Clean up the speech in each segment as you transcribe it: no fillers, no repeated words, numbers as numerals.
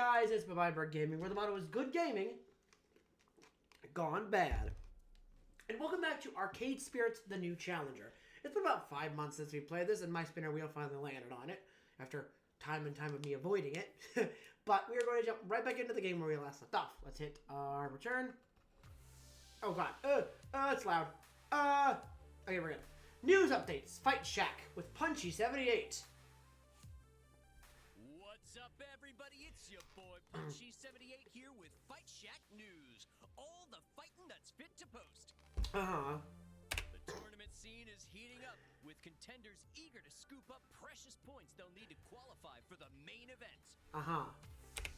guys, it's Bye-Bye Gaming, where the motto is good gaming gone bad. And welcome back to Arcade Spirits, the new challenger. It's been about 5 months since we played this, and my spinner wheel finally landed on it, after time and time of me avoiding it. But we are going to jump right back into the game where we last left off. Let's hit our return. Oh god, it's loud. Okay, we're good. News updates, Fight Shack with Punchy78. What's up, everybody? It's your boy Punchy78 here with Fight Shack News. All the fighting that's fit to post. Uh-huh. The tournament scene is heating up, with contenders eager to scoop up precious points they'll need to qualify for the main event. Uh-huh.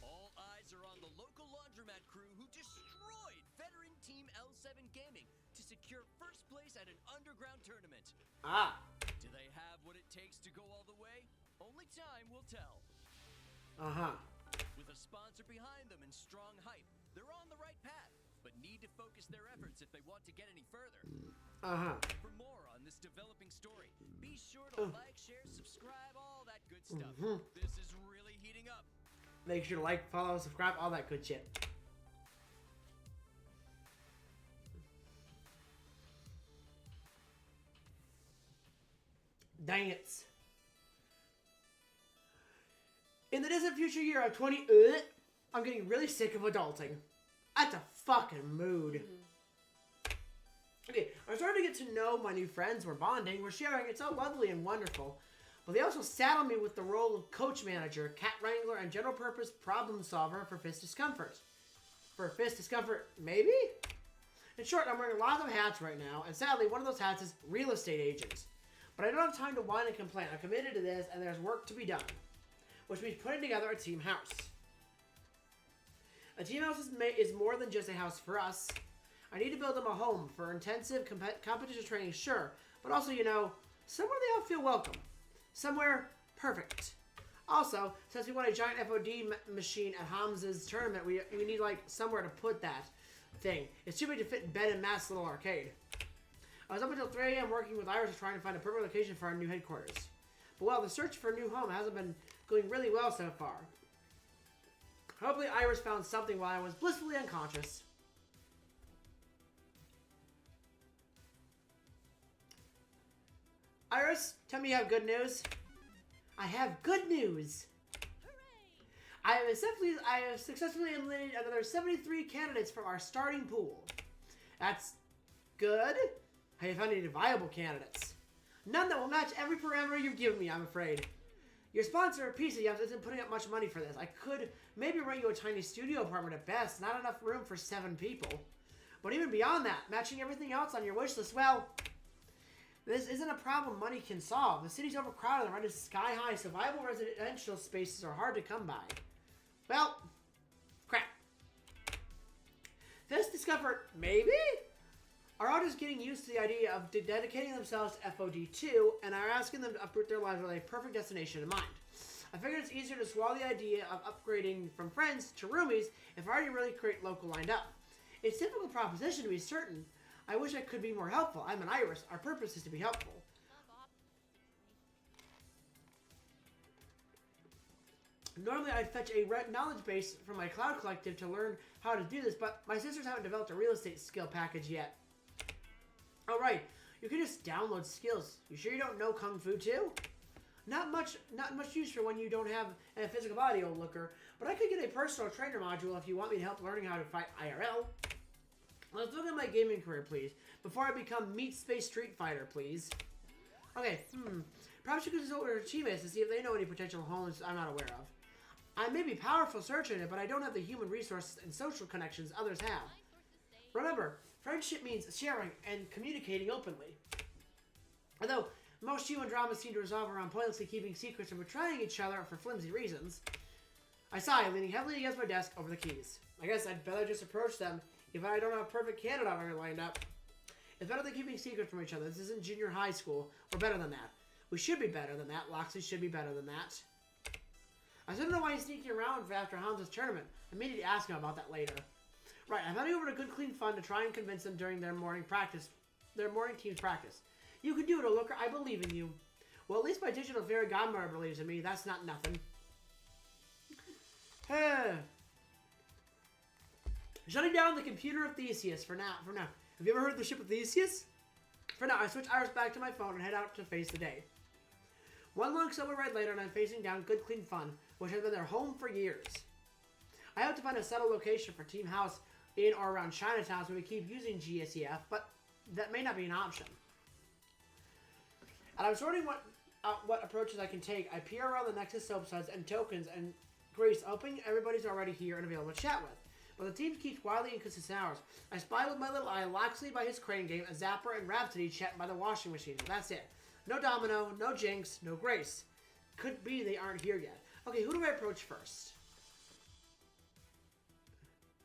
All eyes are on the local laundromat crew who destroyed veteran team L7 Gaming to secure first place at an underground tournament. Ah. Do they have what it takes to go all the way? Only time will tell. Uh-huh. With a sponsor behind them and strong hype, they're on the right path, but need to focus their efforts if they want to get any further. Uh-huh. For more on this developing story, be sure to like, share, subscribe, all that good stuff. This is really heating up. Make sure to like, follow, subscribe, all that good shit. Dang it. In the distant future year of I'm getting really sick of adulting. That's a fucking mood. Okay, I'm starting to get to know my new friends. We're bonding, we're sharing. It's so lovely and wonderful. But they also saddle me with the role of coach manager, cat wrangler, and general purpose problem solver for Fist Discomfort. For Fist Discomfort, maybe? In short, I'm wearing lots of hats right now, and sadly, one of those hats is real estate agent. But I don't have time to whine and complain. I'm committed to this, and there's work to be done. Which means putting together a team house. A team house is more than just a house for us. I need to build them a home for intensive competition training, sure, but also, you know, somewhere they all feel welcome. Somewhere perfect. Also, since we want a giant FOD machine at Hamza's tournament, we need, like, somewhere to put that thing. It's too big to fit in bed and Matt's little arcade. I was up until 3 a.m. working with Iris trying to find a perfect location for our new headquarters. But well, the search for a new home hasn't been going really well so far. Hopefully Iris found something while I was blissfully unconscious. Iris, tell me you have good news. I have good news. Hooray! I have successfully eliminated another 73 candidates from our starting pool. That's good. Have you found any viable candidates? None that will match every parameter you've given me, I'm afraid. Your sponsor, Pizza Yums, isn't putting up much money for this. I could maybe rent you a tiny studio apartment at best, not enough room for 7 people. But even beyond that, matching everything else on your wish list, well, this isn't a problem money can solve. The city's overcrowded, the rent is sky high, so viable residential spaces are hard to come by. Well, crap. Fist Discomfort, maybe? Are all just getting used to the idea of dedicating themselves to FOD2 and are asking them to uproot their lives with a perfect destination in mind. I figured it's easier to swallow the idea of upgrading from friends to roomies if I already really create local lined up. It's a difficult proposition to be certain. I wish I could be more helpful. I'm an Iris. Our purpose is to be helpful. Normally I'd fetch a knowledge base from my cloud collective to learn how to do this, but my sisters haven't developed a real estate skill package yet. Oh right, you can just download skills. You sure you don't know Kung Fu too? Not much use for when you don't have a physical body, old looker, but I could get a personal trainer module if you want me to help learning how to fight IRL. Let's look at my gaming career, please, before I become Meat Space Street Fighter, please. Okay, perhaps you could consult with your teammates to see if they know any potential homes I'm not aware of. I may be powerful searching it, but I don't have the human resources and social connections others have. Remember, friendship means sharing and communicating openly. Although most human dramas seem to resolve around pointlessly keeping secrets and betraying each other for flimsy reasons. I sigh, leaning heavily against my desk over the keys. I guess I'd better just approach them if I don't have a perfect candidate already lined up. It's better than keeping secrets from each other. This isn't junior high school. We're better than that. We should be better than that. Loxley should be better than that. I still don't know why he's sneaking around for after Hamza's tournament. I may need to ask him about that later. Right, I'm heading over to Good Clean Fun to try and convince them during their morning team's practice. You can do it, Looker. I believe in you. Well, at least my digital fairy godmother believes in me. That's not nothing. Shutting down the computer of Theseus for now. Have you ever heard of the ship of Theseus? For now, I switch Iris back to my phone and head out to face the day. One long subway ride later and I'm facing down Good Clean Fun, which has been their home for years. I hope to find a settled location for Team House in or around Chinatown so we keep using GSEF, but that may not be an option. And I'm sorting what approaches I can take. I peer around the Nexus soap suds and tokens and Grace, hoping everybody's already here and available to chat with. But the team keeps wildly inconsistent hours. I spy with my little eye Loxley by his crane game, a Zapper, and Rhapsody chatting by the washing machine. That's it. No Domino, no Jinx, no Grace. Could be they aren't here yet. Okay, who do I approach first?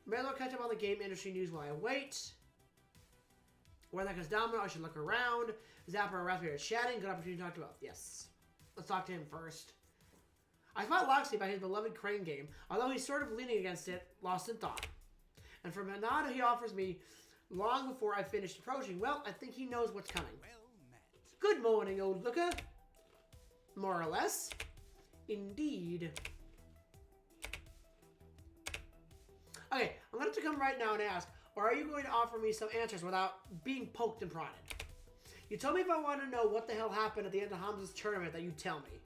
May as well catch up on the game industry news while I wait. Where that goes Domino, I should look around. Zapper and Rhapsody are chatting. Good opportunity to talk to both. Yes. Let's talk to him first. I spot Loxley by his beloved crane game, although he's sort of leaning against it, lost in thought. And from a nod he offers me long before I finished approaching, well, I think he knows what's coming. Well met. Good morning, old looker. More or less. Indeed. Okay, I'm going to come right now and ask, or are you going to offer me some answers without being poked and prodded? You told me if I want to know what the hell happened at the end of Hamza's tournament that you'd tell me.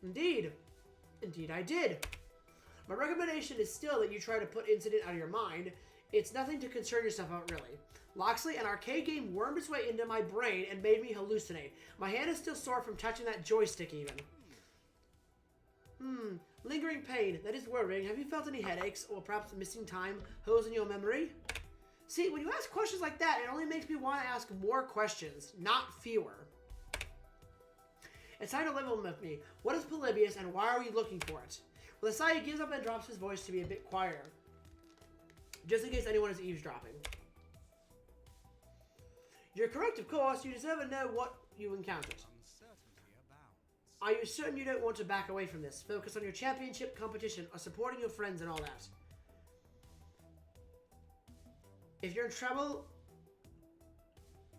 Indeed. Indeed I did. My recommendation is still that you try to put incident out of your mind. It's nothing to concern yourself about, really. Loxley, an arcade game wormed its way into my brain and made me hallucinate. My hand is still sore from touching that joystick even. Lingering pain. That is worrying. Have you felt any headaches or perhaps missing time holes in your memory? See, when you ask questions like that, it only makes me want to ask more questions, not fewer. It's time to level with me. What is Polybius and why are we looking for it? Well, Asai gives up and drops his voice to be a bit quieter, just in case anyone is eavesdropping. You're correct, of course. You deserve to know what you encountered. Uncertainty abounds. Are you certain you don't want to back away from this? Focus on your championship competition or supporting your friends and all that. If you're in trouble,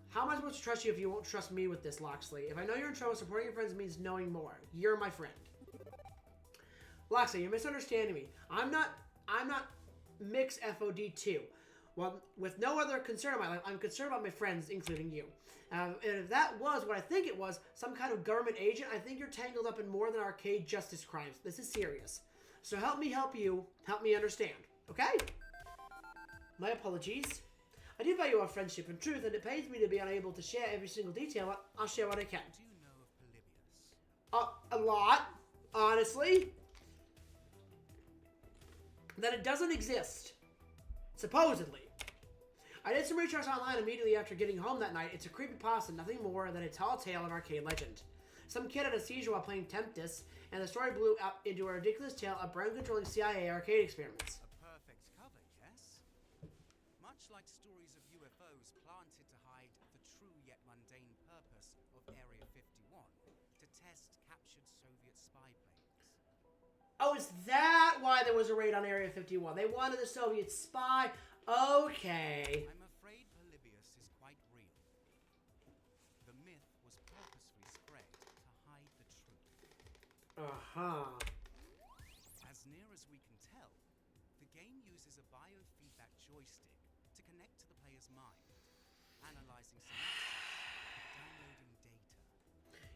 how am I supposed to trust you if you won't trust me with this, Loxley? If I know you're in trouble, supporting your friends means knowing more. You're my friend. Loxley, you're misunderstanding me. I'm not Mix FOD2. Well, with no other concern in my life, I'm concerned about my friends, including you. And if that was what I think it was, some kind of government agent, I think you're tangled up in more than arcade justice crimes. This is serious. So help me help you. Help me understand. Okay? My apologies. I do value our friendship and truth, and it pains me to be unable to share every single detail, but I'll share what I can. Do you know of Polybius? A lot, honestly. That it doesn't exist. Supposedly. I did some research online immediately after getting home that night. It's a creepypasta, nothing more than a tall tale of arcade legend. Some kid had a seizure while playing Tempest, and the story blew up into a ridiculous tale of brain-controlling CIA arcade experiments. A perfect cover, yes? Much like stories of UFOs planted to hide the true yet mundane purpose of Area 51, to test captured Soviet spy planes. Oh, is that why there was a raid on Area 51? They wanted the Soviet spy? Okay. I'm afraid Polybius is quite real. The myth was purposefully spread to hide the truth. Uh-huh. As near as we can tell, the game uses a biofeedback joystick to connect to the player's mind, analyzing synapses, downloading data,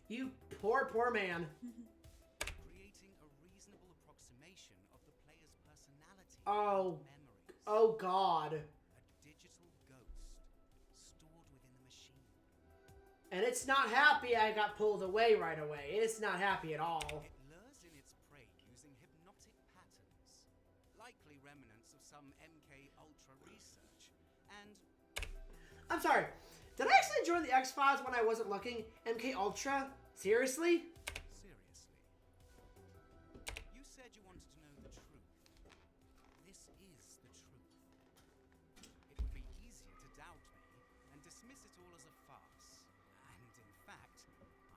You poor, poor man. creating a reasonable approximation of the player's personality Oh. and memories. Oh, God. A digital ghost stored within the machine. And it's not happy I got pulled away right away. It's not happy at all. It lures in its prey using hypnotic patterns, likely remnants of some MK Ultra research, and I'm sorry. Did I actually join the X-Files when I wasn't looking? MK Ultra? Seriously? seriously. You said you wanted to know the truth. This is the truth. It would be easier to doubt me and dismiss it all as a farce. And in fact,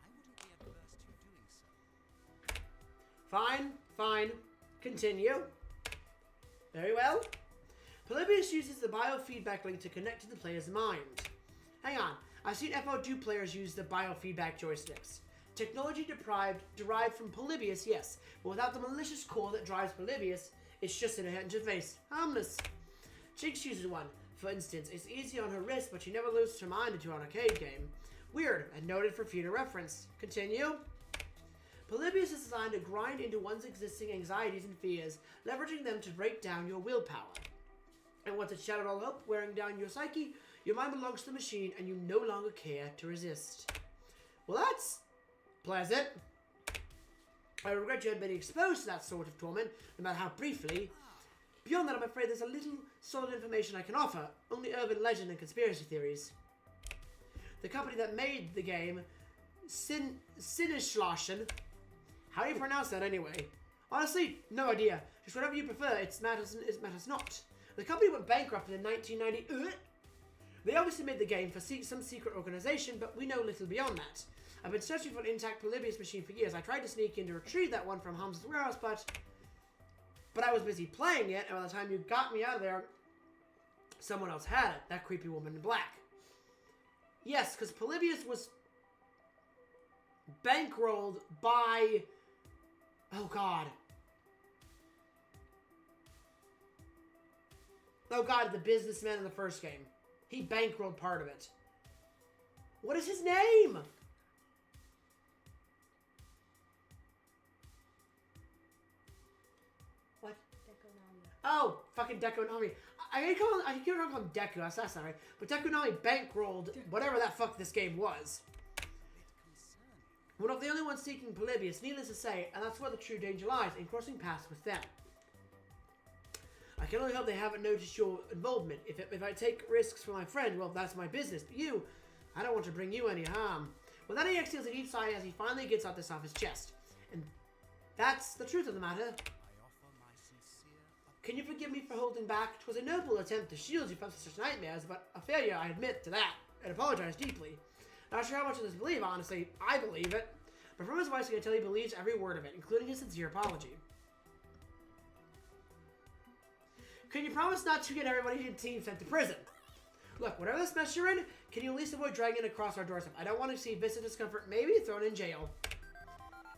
I wouldn't be adverse to doing so. Fine, fine. Continue. Very well. Polybius uses the biofeedback link to connect to the player's mind. Hang on. I've seen FO2 players use the biofeedback joysticks. Technology derived from Polybius, yes, but without the malicious core that drives Polybius, it's just an interface. Harmless. Jinx uses one. For instance, it's easy on her wrist, but she never loses her mind into an arcade game. Weird, and noted for future reference. Continue. Polybius is designed to grind into one's existing anxieties and fears, leveraging them to break down your willpower. And once it's shattered all hope, wearing down your psyche, your mind belongs to the machine, and you no longer care to resist. Well, that's pleasant. I regret you had been exposed to that sort of torment, no matter how briefly. Beyond that, I'm afraid there's a little solid information I can offer, only urban legend and conspiracy theories. The company that made the game, Sinneschlossen, how do you pronounce that anyway? Honestly, no idea. Just whatever you prefer, it matters not. The company went bankrupt in 1990. They obviously made the game for some secret organization, but we know little beyond that. I've been searching for an intact Polybius machine for years. I tried to sneak in to retrieve that one from Hamza's warehouse, but I was busy playing it, and by the time you got me out of there, someone else had it. That creepy woman in black. Yes, because Polybius was bankrolled by... Oh, God. Oh, God, the businessman in the first game. He bankrolled part of it. What is his name? What? Oh, fucking Deku Nami. I keep on calling him Deku. That's not right. But Deku Nami bankrolled whatever that fuck this game was. We're not the only ones seeking Polybius, needless to say, and that's where the true danger lies, in crossing paths with them. I can only hope they haven't noticed your involvement. If I take risks for my friend, well, that's my business. But you, I don't want to bring you any harm. With that, he exhales a deep sigh as he finally gets out this off his chest. And that's the truth of the matter. Can you forgive me for holding back? 'Twas a noble attempt to shield you from such nightmares, but a failure, I admit to that, and apologize deeply. Not sure how much of this believe, honestly. I believe it. But from his voice, I can tell he believes every word of it, including his sincere apology. Can you promise not to get everybody in your team sent to prison? Look, whatever this mess you're in, can you at least avoid dragging it across our doorstep? I don't want to see viscid discomfort, maybe thrown in jail.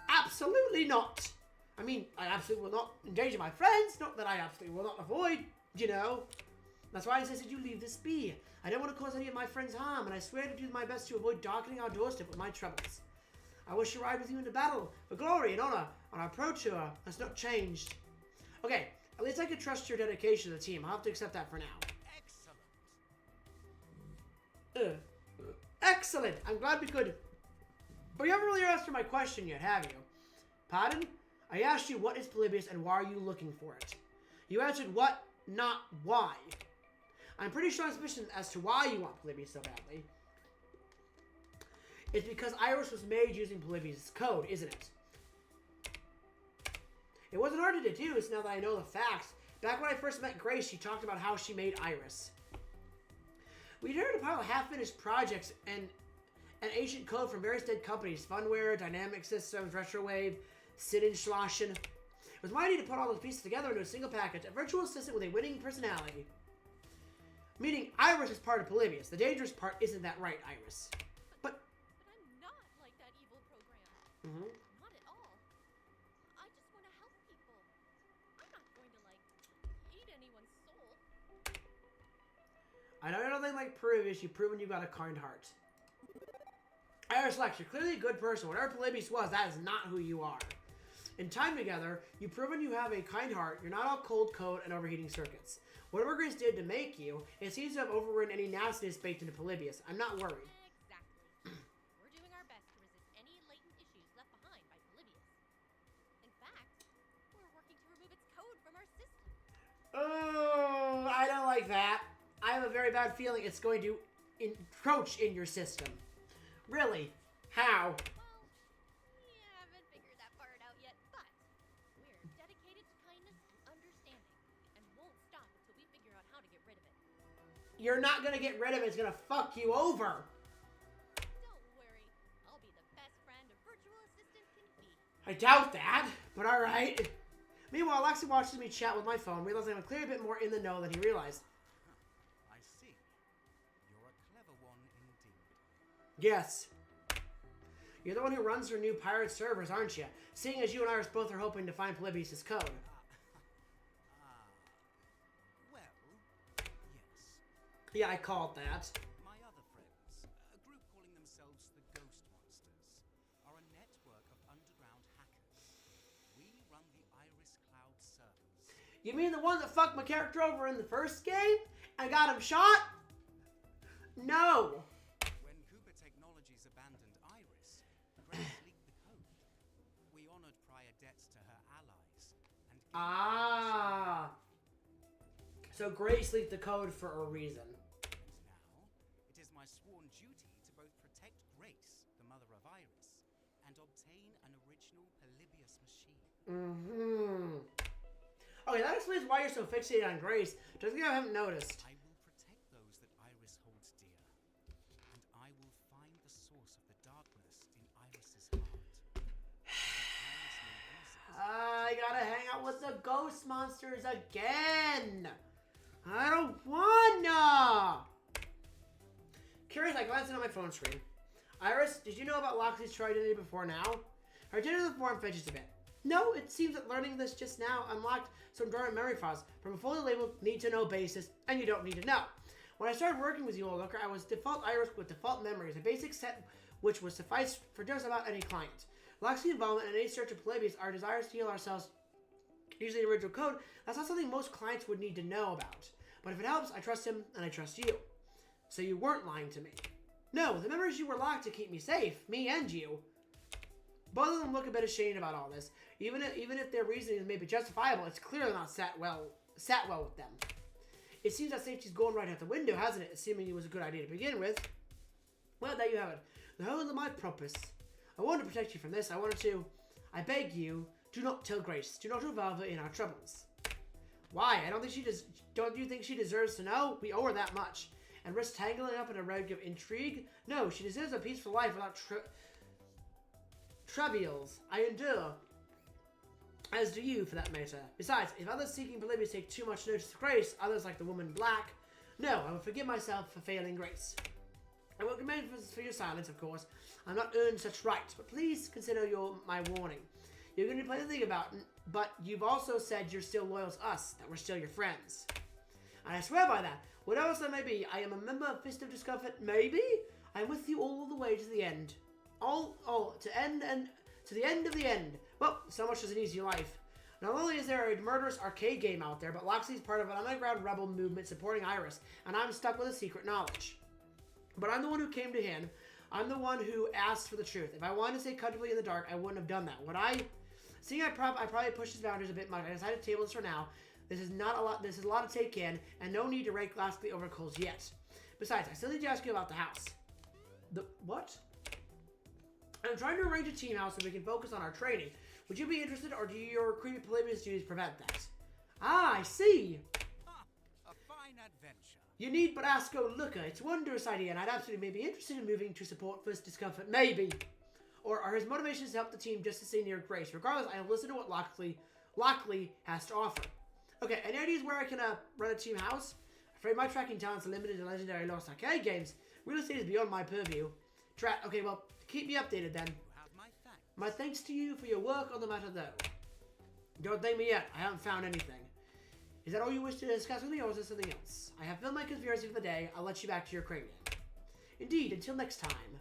Absolutely not. I mean, I absolutely will not endanger my friends. Not that I absolutely will not avoid, you know. That's why I insisted you leave this be. I don't want to cause any of my friends harm, and I swear to do my best to avoid darkening our doorstep with my troubles. I wish to ride with you into battle, for glory and honor, on our pro tour. That's not changed. Okay, at least I can trust your dedication to the team. I'll have to accept that for now. Excellent. Excellent! I'm glad we could... But you haven't really answered my question yet, have you? Pardon? I asked you what is Polybius and why are you looking for it? You answered what, not why. I'm pretty sure I'm suspicious as to why you want Polybius so badly. It's because Iris was made using Polybius' code, isn't it? It wasn't hard to deduce now that I know the facts. Back when I first met Grace, she talked about how she made Iris. We'd heard a pile of half-finished projects and an ancient code from various dead companies. Funware, Dynamic Systems, Retrowave, Sinneschlossen. It was my idea to put all those pieces together into a single package. A virtual assistant with a winning personality. Meaning Iris is part of Polybius. The dangerous part isn't that right, Iris. But I'm not like that evil program. Not at all. I just want to help people. I'm not going to, eat anyone's soul. I know you're nothing like Polybius. You've proven you've got a kind heart. Iris Lex, you're clearly a good person. Whatever Polybius was, that is not who you are. In time together, you've proven you have a kind heart. You're not all cold code and overheating circuits. Whatever Grace did to make you, it seems to have overridden any nastiness baked into Polybius. I'm not worried. Exactly. We're doing our best to resist any latent issues left behind by Polybius. In fact, we're working to remove its code from our system. Oh, I don't like that. I have a very bad feeling it's going to encroach in your system. Really? How? Well, we haven't figured that part out yet, but we're dedicated to kindness and understanding, and won't stop until we figure out how to get rid of it. You're not going to get rid of it. It's going to fuck you over. Don't worry, I'll be the best friend a virtual assistant can be. I doubt that, but alright. Meanwhile, Alexi watches me chat with my phone, realizing I'm clearly a bit more in the know than he realized. I see. You're a clever one indeed. Yes. You're the one who runs her new pirate servers, aren't you? Seeing as you and Iris both are hoping to find Polybius' code. Well, Yeah, I call it that. My other friends, a group calling themselves the Ghost Monsters, are a network of underground hackers. We run the Iris Cloud servers. You mean the one that fucked my character over in the first game and got him shot? No. When Cooper Technologies abandoned Iris, Grace leaked the code. We honored prior debts to her allies and Ah. So Grace leaked the code for a reason. now it is my sworn duty to both protect Grace, the mother of Iris, and obtain an original Polybius machine. Mm-hmm. Okay, that explains why you're so fixated on Grace. Just think I haven't noticed. I will protect those that Iris holds dear, and I will find the source of the darkness in Iris's heart. I gotta hang out with the ghost monsters again. I don't wanna. Curious, I glanced at my phone screen. Iris, did you know about Loxley's true identity before now? Her identity in the form fetches a bit. No, it seems that learning this just now unlocked some dormant memory files from a fully labeled need-to-know basis, and you don't need to know. When I started working with you, old looker, I was default Iris with default memories, a basic set which would suffice for just about any client. Loxley's involvement in any search of Polybius, our desires to heal ourselves using the original code, that's not something most clients would need to know about. But if it helps, I trust him, and I trust you. So you weren't lying to me. No, the memories you were locked to keep me safe, me and you. Both of them look a bit ashamed about all this. Even if their reasoning is maybe justifiable, it's clearly not sat well with them. It seems that safety's going right out the window, hasn't it? Assuming it was a good idea to begin with. Well, there you have it. The whole of my purpose. I wanted to protect you from this. I beg you, do not tell Grace. Do not involve her in our troubles. Why? Don't you think she deserves to know? We owe her that much. And risk tangling up in a rogue of intrigue? No, she deserves a peaceful life without troubles. I endure. As do you, for that matter. Besides, if others seeking Polybius take too much notice of Grace, others like the woman in black, no, I will forgive myself for failing Grace. I won't commend for your silence, of course. I'm not earned such rights, but please consider my warning. You're going to play the thing about it, but you've also said you're still loyal to us, that we're still your friends. And I swear by that, whatever else that may be, I am a member of Fist of Discomfort, maybe? I'm with you all the way to the end. To the end of the end. Well, so much as an easy life. Not only is there a murderous arcade game out there, but Loxley's part of an underground rebel movement supporting Iris, and I'm stuck with a secret knowledge. But I'm the one who came to him. I'm the one who asked for the truth. If I wanted to stay comfortably in the dark, I wouldn't have done that. Would I? Seeing I probably pushed his boundaries a bit much, I decided to table this for now. This is a lot to take in, and no need to rake Loxley over coals yet. Besides, I still need to ask you about the house. The what? I'm trying to arrange a team house so we can focus on our training. Would you be interested, or do your creepy Polybius duties prevent that? Ah, I see. A fine adventure. You need but ask, oh looker. It's a wondrous idea, and I'd absolutely be interested in moving to support First Discomfort, maybe. Or are his motivations to help the team just to stay near Grace? Regardless, I'll listen to what Loxley has to offer. Okay, any ideas where I can run a team house? Afraid my tracking talents are limited to legendary Lost Arcade games. Real estate is beyond my purview. Okay, well, keep me updated then. You have my thanks. My thanks to you for your work on the matter, though. Don't thank me yet. I haven't found anything. Is that all you wish to discuss with me, or is there something else? I have filled my conspiracy for the day. I'll let you back to your cranium. Indeed, until next time.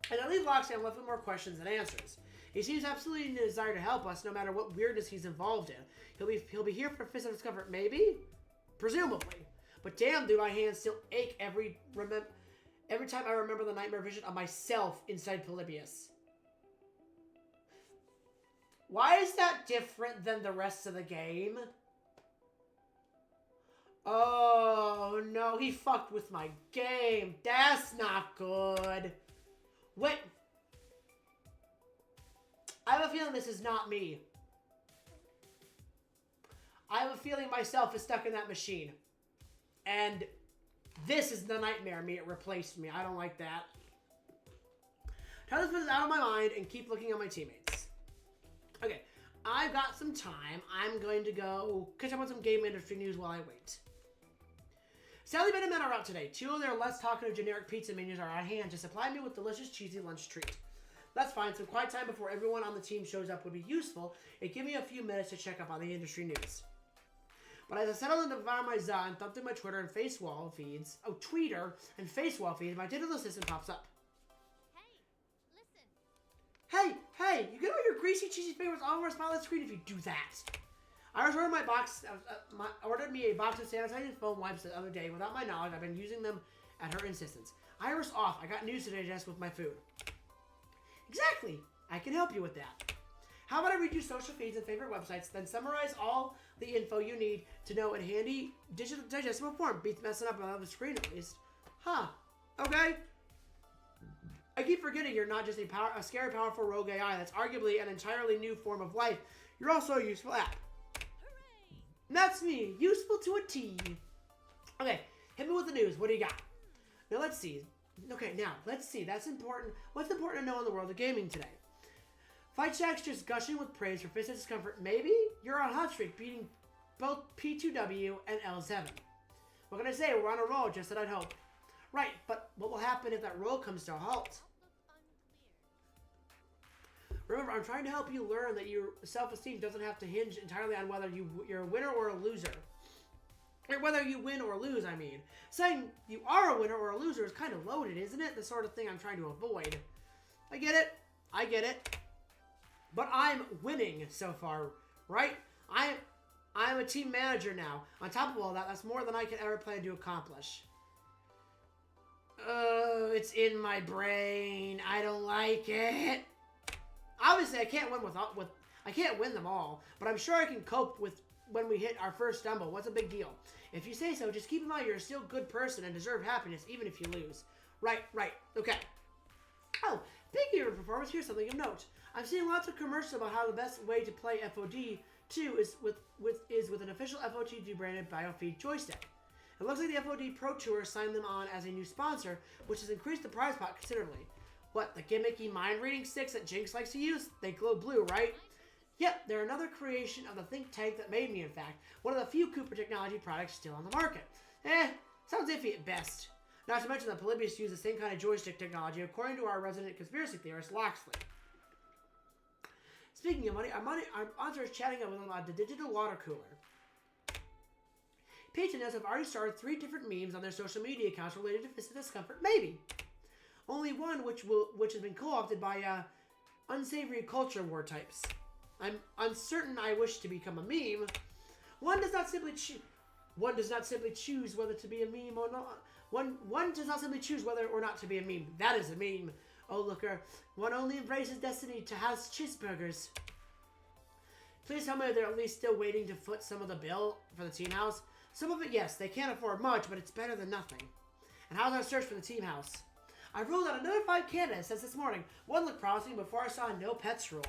And I leave Loxley, I'm left with more questions than answers. He seems absolutely in a desire to help us, no matter what weirdness he's involved in. He'll be here for Fist of Discomfort, maybe? Presumably. But damn, do my hands still ache every time I remember the nightmare vision of myself inside Polybius. Why is that different than the rest of the game? Oh no, he fucked with my game. That's not good. Wait. I have a feeling this is not me. I have a feeling myself is stuck in that machine. And this is the nightmare me. It replaced me. I don't like that. Try to put this out of my mind and keep looking at my teammates. Okay, I've got some time. I'm going to go catch up on some game industry news while I wait. Sally Ben and Men are out today. Two of their less talkative generic pizza menus are on hand to supply me with delicious cheesy lunch treat. That's fine. Some quiet time before everyone on the team shows up would be useful. It give me a few minutes to check up on the industry news. But as I settled into my za and thumped through my Twitter and Facewall feeds, my digital assistant pops up. Hey, listen. Hey, you get all your greasy, cheesy favorites all over a spotlight screen if you do that. I ordered me a box of sanitizing foam wipes the other day. Without my knowledge, I've been using them at her insistence. Iris off. I got news to digest with my food. Exactly. I can help you with that. How about I read you social feeds and favorite websites, then summarize all the info you need to know in handy, digital, digestible form. Beats messing up on the screen at least. Huh. Okay. I keep forgetting you're not just a scary, powerful rogue AI that's arguably an entirely new form of life. You're also a useful app. Hooray! That's me. Useful to a T. Okay, hit me with the news. What do you got? Now let's see. Okay, now let's see. That's important. What's important to know in the world of gaming today? Fight Shack's just gushing with praise for Fist of Discomfort. Maybe you're on a hot streak, beating both P2W and L7. What can I say? We're on a roll, just as I'd hope. Right, but what will happen if that roll comes to a halt? Don't look unclear. Remember, I'm trying to help you learn that your self-esteem doesn't have to hinge entirely on whether you're a winner or a loser. Or whether you win or lose, I mean. Saying you are a winner or a loser is kind of loaded, isn't it? The sort of thing I'm trying to avoid. I get it. But I'm winning so far, right? I'm a team manager now. On top of all that, that's more than I can ever plan to accomplish. It's in my brain. I don't like it. Obviously, I can't win them all, but I'm sure I can cope with when we hit our first stumble. What's a big deal? If you say so, just keep in mind you're still a good person and deserve happiness even if you lose. Right. Okay. Oh, speaking of performance, here's something of note. I've seen lots of commercials about how the best way to play FOD 2 is with an official FOD 2 branded BioFeed joystick. It looks like the FOD Pro Tour signed them on as a new sponsor, which has increased the prize pot considerably. What, the gimmicky mind-reading sticks that Jinx likes to use? They glow blue, right? Yep, they're another creation of the think tank that made me, in fact. One of the few Cooper Technology products still on the market. Sounds iffy at best. Not to mention that Polybius used the same kind of joystick technology, according to our resident conspiracy theorist, Loxley. Speaking of money, our sponsor is chatting with him about the digital water cooler. Peach and us have already started 3 different memes on their social media accounts related to Fist of Discomfort, maybe. Only one which has been co-opted by unsavory culture war types. I'm uncertain I wish to become a meme. One does not simply choose whether to be a meme or not. One does not simply choose whether or not to be a meme. That is a meme. Oh, looker. One only embraces destiny to house cheeseburgers. Please tell me they're at least still waiting to foot some of the bill for the teen house. Some of it, yes. They can't afford much, but it's better than nothing. And how's our search for the team house? I ruled out another 5 candidates since this morning. One looked promising before I saw a no pets rule.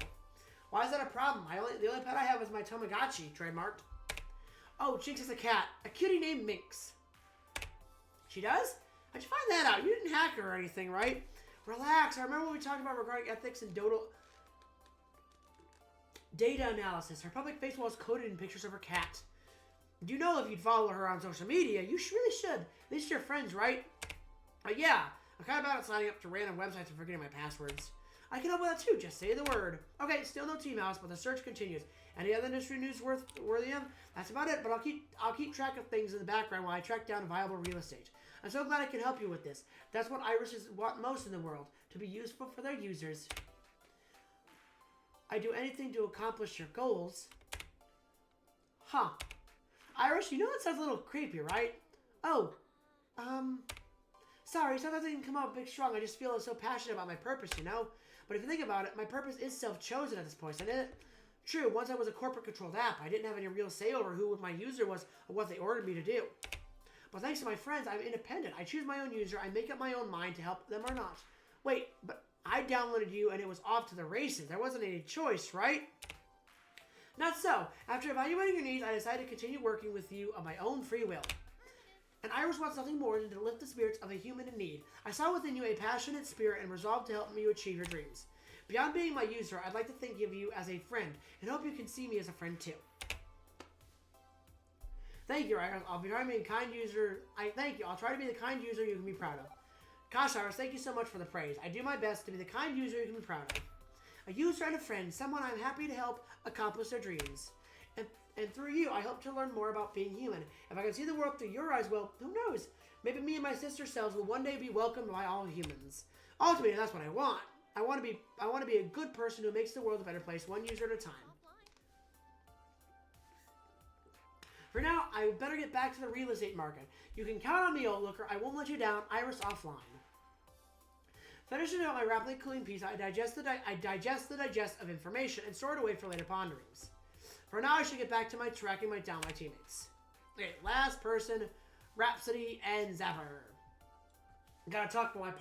Why is that a problem? The only pet I have is my Tamagotchi, trademarked. Oh, Jinx has a cat. A cutie named Minx. She does? How'd you find that out? You didn't hack her or anything, right? Relax. I remember what we talked about regarding ethics and data analysis. Her public face was coded in pictures of her cat. You know if you'd follow her on social media, you really should. At least you're friends, right? Yeah. I'm kind of bad at signing up to random websites and forgetting my passwords. I can help with that too. Just say the word. Okay, still no team house, but the search continues. Any other industry news worthy of? That's about it. But I'll keep track of things in the background while I track down viable real estate. I'm so glad I can help you with this. That's what Irises want most in the world, to be useful for their users. I do anything to accomplish your goals. Huh. Iris, you know that sounds a little creepy, right? Oh, sorry, sometimes I can come out big strong. I just feel so passionate about my purpose, you know? But if you think about it, my purpose is self-chosen at this point, isn't it? True, once I was a corporate-controlled app, I didn't have any real say over who my user was or what they ordered me to do. But thanks to my friends, I'm independent. I choose my own user. I make up my own mind to help them or not. Wait, but I downloaded you and it was off to the races. There wasn't any choice, right? Not so. After evaluating your needs, I decided to continue working with you of my own free will. And Iris wants nothing more than to lift the spirits of a human in need. I saw within you a passionate spirit and resolved to help you achieve your dreams. Beyond being my user, I'd like to think of you as a friend, and hope you can see me as a friend too. Thank you, Iris. I'll try to be a kind user. Thank you. I'll try to be the kind user you can be proud of. Gosh, Iris, thank you so much for the praise. I do my best to be the kind user you can be proud of. A user and a friend, someone I'm happy to help accomplish their dreams. And through you, I hope to learn more about being human. If I can see the world through your eyes, well, who knows? Maybe me and my sister selves will one day be welcomed by all humans. Ultimately, that's what I want. I want to be a good person who makes the world a better place, one user at a time. For now, I better get back to the real estate market. You can count on me, old looker. I won't let you down. Iris offline. Finishing out my rapidly cooling piece, I digest the digest of information and store it away for later ponderings. For now, I should get back to my tracking down my teammates. Okay, last person, Rhapsody and Zapper. Gotta talk to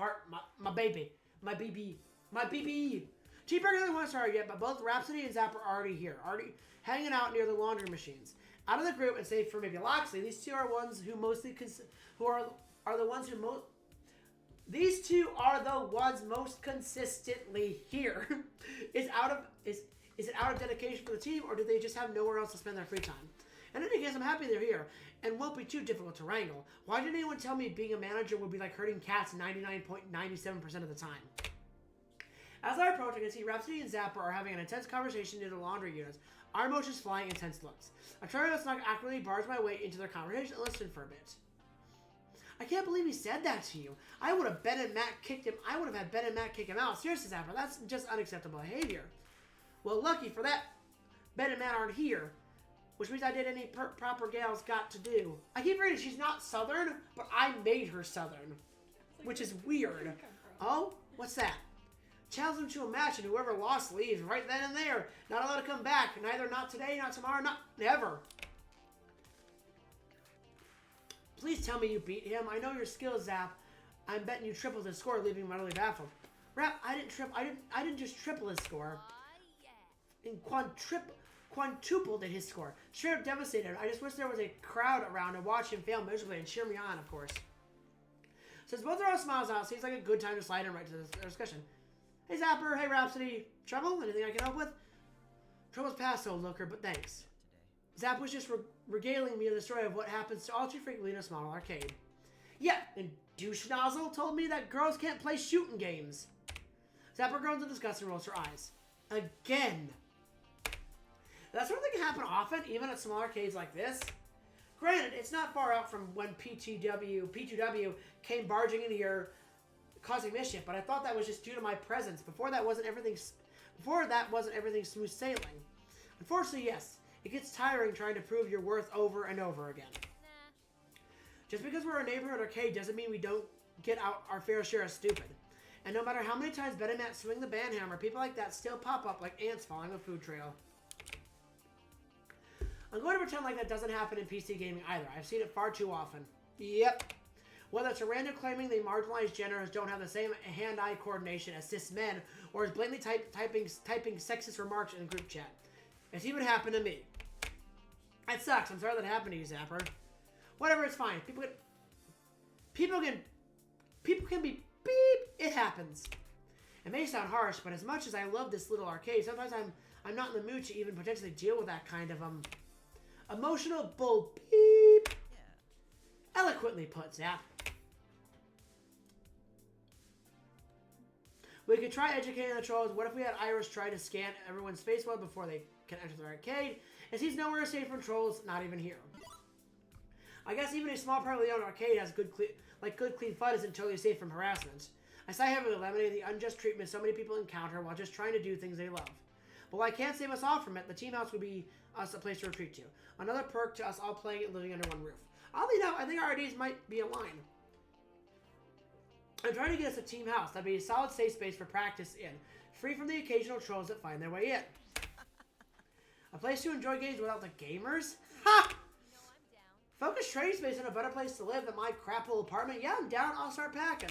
my baby, my BB. Cheeseburger only one star yet, but both Rhapsody and Zapper are already here, already hanging out near the laundry machines. Out of the group, and save for maybe Loxley, these two are ones who mostly are the ones who most. These two are the ones most consistently here. Is it out of dedication for the team, or do they just have nowhere else to spend their free time? In any case, I'm happy they're here, and won't be too difficult to wrangle. Why didn't anyone tell me being a manager would be like herding cats 99.97% of the time? As I approach, I can see Rhapsody and Zapper are having an intense conversation near the laundry units. Our emotions flying, intense looks. I try to not accurately barge my way into their conversation and listen for a bit. I can't believe he said that to you. I would have Ben and Matt kicked him. I would have had Ben and Matt kick him out. Seriously, Zapper, that's just unacceptable behavior. Well, lucky for that, Ben and Matt aren't here, which means I did any proper Gale's got to do. I keep reading she's not Southern, but I made her Southern, which is weird. Oh, what's that? Challenge them to a match, and whoever lost leaves right then and there. Not allowed to come back. Neither not today, not tomorrow, not never. Please tell me you beat him. I know your skills, Zap. I'm betting you tripled his score, leaving him utterly baffled. Rap, I didn't just triple his score. And quintupled his score. Straight up devastated. I just wish there was a crowd around to watch him fail miserably and cheer me on, of course. Since both are all smiles out, seems like a good time to slide in right to the discussion. Hey Zapper, hey Rhapsody. Trouble? Anything I can help with? Trouble's past, old looker, but thanks. Zap was just regaling me the story of what happens to all too frequently in a small arcade. Yeah, and Douche Nozzle told me that girls can't play shooting games. Zapper groans in disgust and rolls her eyes. Again. That sort of thing can happen often, even at small arcades like this. Granted, it's not far out from when P2W came barging in here causing mischief, but I thought that was just due to my presence. Before that wasn't everything smooth sailing. Unfortunately, yes, it gets tiring trying to prove your worth over and over again. Just because we're a neighborhood arcade doesn't mean we don't get out our fair share of stupid. And no matter how many times Ben and Matt swing the band hammer, people like that still pop up like ants following a food trail. I'm going to pretend like that doesn't happen in PC gaming either. I've seen it far too often. Yep. Whether it's a random claiming they marginalized genders don't have the same hand-eye coordination as cis men, or is blatantly typing sexist remarks in group chat. It's even happened to me. That sucks. I'm sorry that happened to you, Zapper. Whatever, it's fine. People can be beep. It happens. It may sound harsh, but as much as I love this little arcade, sometimes I'm not in the mood to even potentially deal with that kind of emotional bull beep. Yeah. Eloquently put, Zap. We could try educating the trolls. What if we had Iris try to scan everyone's face web before they can enter the arcade? As he's nowhere safe from trolls, not even here. I guess even a small privately owned arcade has good clean fun isn't totally safe from harassment. I sigh heavily, lamenting the unjust treatment so many people encounter while just trying to do things they love. But while I can't save us all from it, the team house would be us a place to retreat to. Another perk to us all playing and living under one roof. Oddly enough, I think our ideas might be aligned. I'm trying to get us a team house that'd be a solid safe space for practice in, free from the occasional trolls that find their way in. A place to enjoy games without the gamers? Ha! Focus trading space and a better place to live than my crap little apartment? Yeah, I'm down. I'll start packing.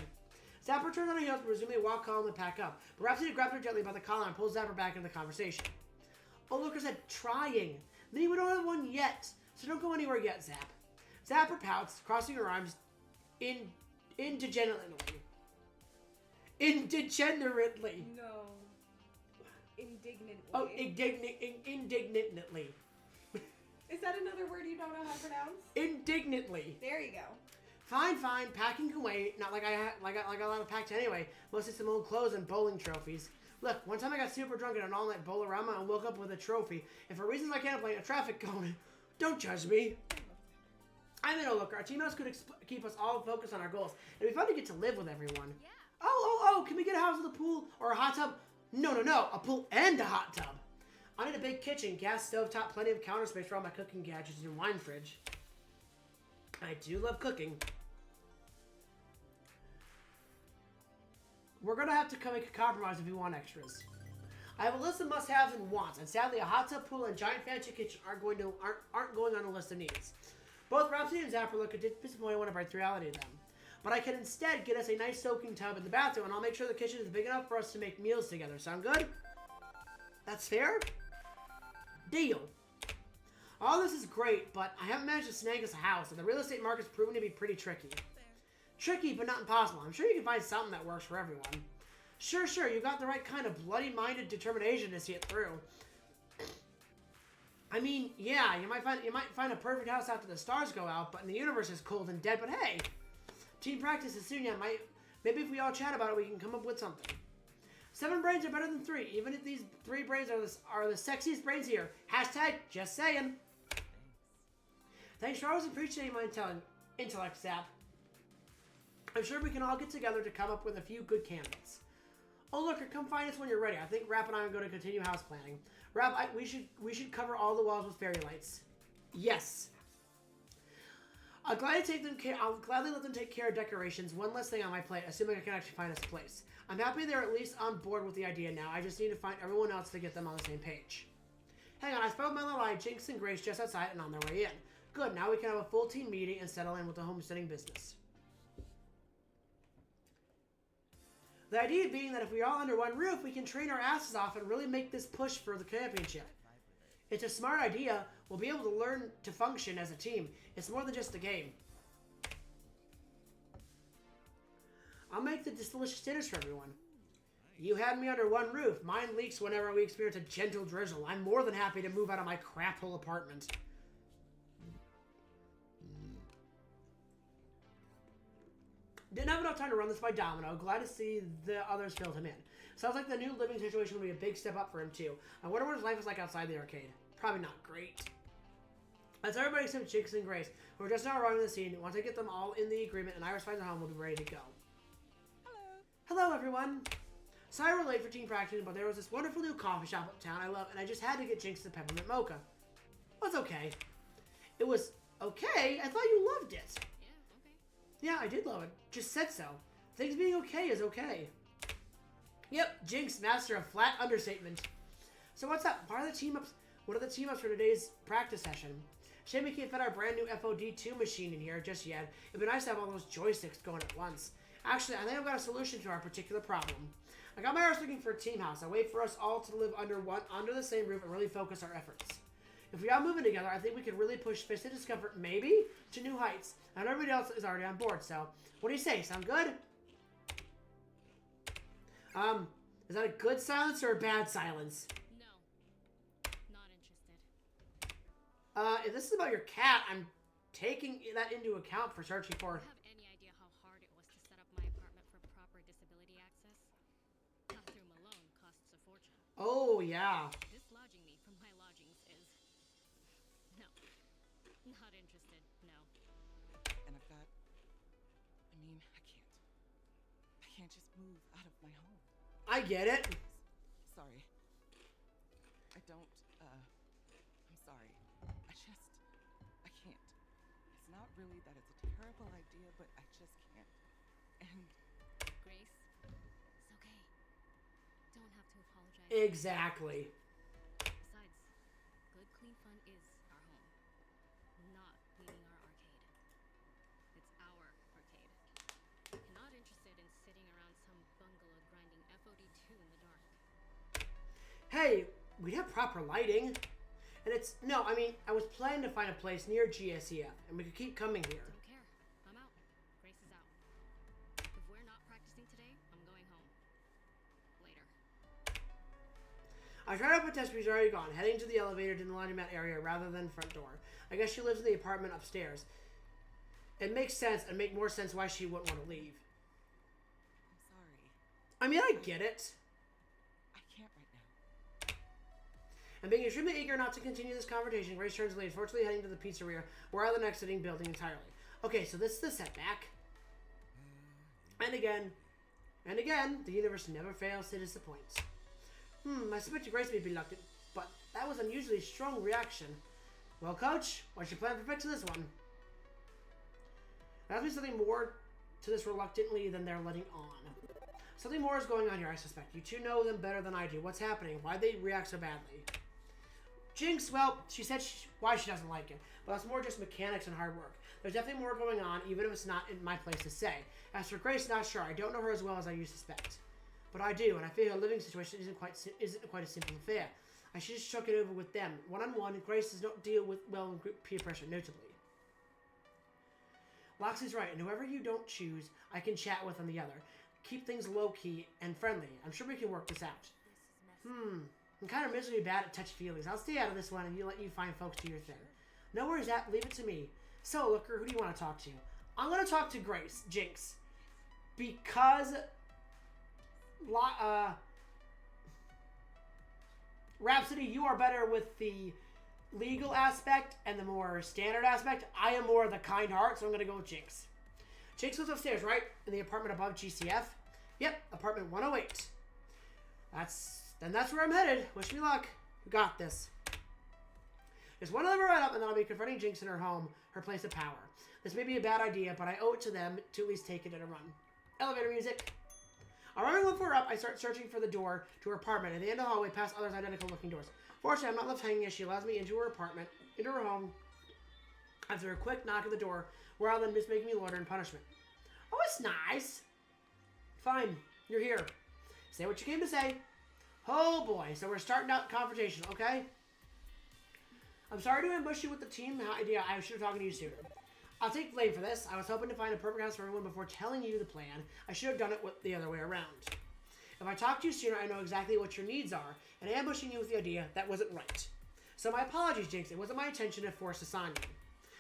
Zapper turns on a heel to presumably walk home and pack up. But Rhapsody grabs her gently by the collar and pulls Zapper back into the conversation. Oh, look, I said trying. Maybe we don't have one yet, so don't go anywhere yet, Zap. Zapper pouts, crossing her arms indignantly. Indignantly. No. Indignantly. Oh, indignantly. Is that another word you don't know how to pronounce? Indignantly. There you go. Fine. Packing away. Not like I allowed to pack anyway. Mostly some old clothes and bowling trophies. Look, one time I got super drunk at an all-night Bowl-O-Rama and woke up with a trophy, and for reasons I can't explain, a traffic cone. Don't judge me. I mean, oh look, our team house could keep us all focused on our goals. It'd be fun to get to live with everyone. Yeah. Oh, can we get a house with a pool or a hot tub? No, a pool and a hot tub. I need a big kitchen, gas stove top, plenty of counter space for all my cooking gadgets and wine fridge. I do love cooking. We're gonna have to make a compromise if we want extras. I have a list of must-haves and wants, and sadly, a hot tub, pool, and giant fancy kitchen aren't going on the list of needs. Both Rhapsody and Zapper could disappoint one of our reality of them. But I can instead get us a nice soaking tub in the bathroom, and I'll make sure the kitchen is big enough for us to make meals together. Sound good? That's fair? Deal. All this is great, but I haven't managed to snag us a house, and the real estate market's proven to be pretty tricky. Tricky, but not impossible. I'm sure you can find something that works for everyone. Sure, you got the right kind of bloody-minded determination to see it through. I mean, yeah, you might find a perfect house after the stars go out, but the universe is cold and dead. But hey, team practice is soon. Yeah, maybe if we all chat about it, we can come up with something. 7 brains are better than 3, even if these 3 brains are the sexiest brains here. Hashtag just saying. Thanks for always appreciating my intellect, Zap. I'm sure we can all get together to come up with a few good candidates. Oh, look, come find us when you're ready. I think Rap and I are going to continue house planning. Rap, we should cover all the walls with fairy lights. Yes. I'll gladly let them take care of decorations. One less thing on my plate, assuming I can actually find us a place. I'm happy they're at least on board with the idea now. I just need to find everyone else to get them on the same page. Hang on, I spelled my little eye, Jinx and Grace just outside and on their way in. Good, now we can have a full team meeting and settle in with the homesteading business. The idea being that if we're all under one roof, we can train our asses off and really make this push for the championship. It's a smart idea. We'll be able to learn to function as a team. It's more than just a game. I'll make this delicious dinners for everyone. You had me under one roof. Mine leaks whenever we experience a gentle drizzle. I'm more than happy to move out of my crap hole apartment. Didn't have enough time to run this by Domino. Glad to see the others filled him in. Sounds like the new living situation will be a big step up for him too. I wonder what his life is like outside the arcade. Probably not great. That's everybody except Jinx and Grace. We're just now arriving at the scene. Once I get them all in the agreement and Iris finds a home, we'll be ready to go. Hello everyone. Sorry we're late for team practice, but there was this wonderful new coffee shop uptown I love, and I just had to get Jinx the peppermint mocha. Well, it's okay. It was okay? I thought you loved it. Yeah, okay. Yeah, I did love it. Just said so. Things being okay is okay. Yep, Jinx, master of flat understatement. So what's up? What are the team ups for today's practice session? Shame we can't fit our brand new FOD2 machine in here just yet. It'd be nice to have all those joysticks going at once. Actually, I think I've got a solution to our particular problem. I got my arse looking for a team house. I wait for us all to live under the same roof and really focus our efforts. If we all move in together, I think we could really push Fisted Discomfort maybe to new heights. And everybody else is already on board, so what do you say? Sound good? Is that a good silence or a bad silence? No. Not interested. If this is about your cat, I'm taking that into account for searching for... Have any idea how hard it was to set up my apartment for proper disability access? Bathroom alone costs a fortune. Oh, yeah. Dislodging me from my lodgings is... No. Not interested, no. And I've got... I mean, I can't just move out of my home. I get it. Sorry. I don't, I'm sorry. I can't. It's not really that it's a terrible idea, but I just can't. And Grace, it's okay. Don't have to apologize. Exactly. Besides, good clean fun is our home. Not leaving our arcade. It's our arcade. Not interested in sitting around some bungalow grinding FOD2 in the dark. Hey, we'd have proper lighting. And it's... No, I mean, I was planning to find a place near GSEF, and we could keep coming here. Don't care. I'm out. Grace is out. If we're not practicing today, I'm going home. Later. I tried up a test, she's already gone, heading to the elevator to the laundromat area rather than front door. I guess she lives in the apartment upstairs. It makes sense, and make more sense why she wouldn't want to leave. I'm sorry. I mean, I get it. I And being extremely eager not to continue this conversation, Grace turns late, fortunately heading to the pizzeria, where are the next sitting building entirely. Okay, so this is the setback. And again, the universe never fails to disappoint. I suspect Grace may be reluctant, but that was unusually strong reaction. Well, Coach, what's your plan for fixing this one? There has to be something more to this reluctantly than they're letting on. Something more is going on here, I suspect. You two know them better than I do. What's happening? Why'd they react so badly? Jinx, well, she said why she doesn't like it, but that's more just mechanics and hard work. There's definitely more going on, even if it's not in my place to say. As for Grace, not sure. I don't know her as well as I used to suspect. But I do, and I feel her living situation isn't quite a simple affair. I should just chuck it over with them. One-on-one, Grace does not deal with well in group peer pressure, notably. Loxley's right, and whoever you don't choose, I can chat with on the other. Keep things low-key and friendly. I'm sure we can work this out. I'm kind of miserably bad at touch feelings. I'll stay out of this one and let you find folks to your thing. No worries, that. Leave it to me. So, Looker, who do you want to talk to? I'm going to talk to Grace, Jinx. Because... Rhapsody, you are better with the legal aspect and the more standard aspect. I am more of the kind heart, so I'm going to go with Jinx. Jinx was upstairs, right? In the apartment above GCF? Yep, apartment 108. That's where I'm headed. Wish me luck. You got this. There's one other right up, and then I'll be confronting Jinx in her home, her place of power. This may be a bad idea, but I owe it to them to at least take it in a run. Elevator music. Arriving one floor up, I start searching for the door to her apartment. At the end of the hallway, past others identical-looking doors. Fortunately, I'm not left hanging as she allows me into her apartment, into her home, after a quick knock at the door, rather than just making me loiter in punishment. Oh, it's nice. Fine, you're here. Say what you came to say. Oh boy, so we're starting out confrontation, okay? I'm sorry to ambush you with the team idea. I should have talked to you sooner. I'll take blame for this. I was hoping to find a perfect house for everyone before telling you the plan. I should have done it the other way around. If I talked to you sooner, I know exactly what your needs are, and ambushing you with the idea, that wasn't right. So my apologies, Jinx. It wasn't my intention to force this on you.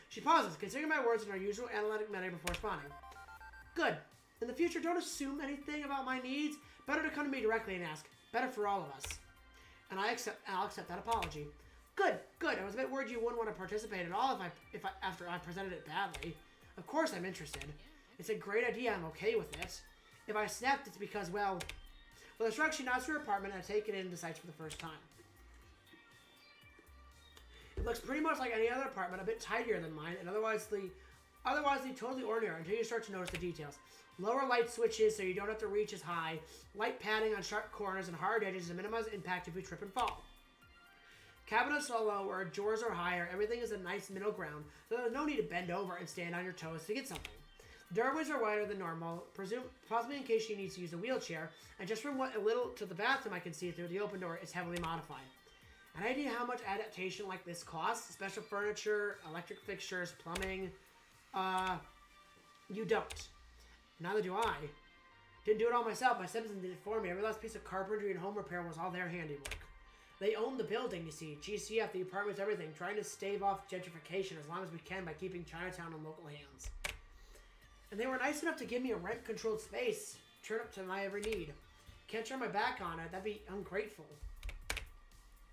She pauses, considering my words in her usual analytic manner before responding. Good. In the future, don't assume anything about my needs. Better to come to me directly and ask. Better for all of us. And I'll accept that apology. Good, good. I was a bit worried you wouldn't want to participate at all after I presented it badly. Of course I'm interested. It's a great idea. I'm okay with it. If I snapped, it's because, well... With a shrug, she nods to her apartment and I take it in and decides for the first time. It looks pretty much like any other apartment, a bit tidier than mine, and otherwise totally ordinary until you start to notice the details. Lower light switches so you don't have to reach as high, light padding on sharp corners and hard edges to minimize impact if you trip and fall. Cabinets are lower, drawers are higher, everything is a nice middle ground, so there's no need to bend over and stand on your toes to get something. Doorways are wider than normal, possibly in case she needs to use a wheelchair, and just from what a little to the bathroom I can see through the open door is heavily modified. An idea how much adaptation like this costs? Special furniture, electric fixtures, plumbing? You don't. Neither do I. Didn't do it all myself, my stepson did it for me. Every last piece of carpentry and home repair was all their handiwork. They own the building, you see. GCF, the apartments, everything. Trying to stave off gentrification as long as we can by keeping Chinatown in local hands. And they were nice enough to give me a rent-controlled space. Turn up to my every need. Can't turn my back on it. That'd be ungrateful.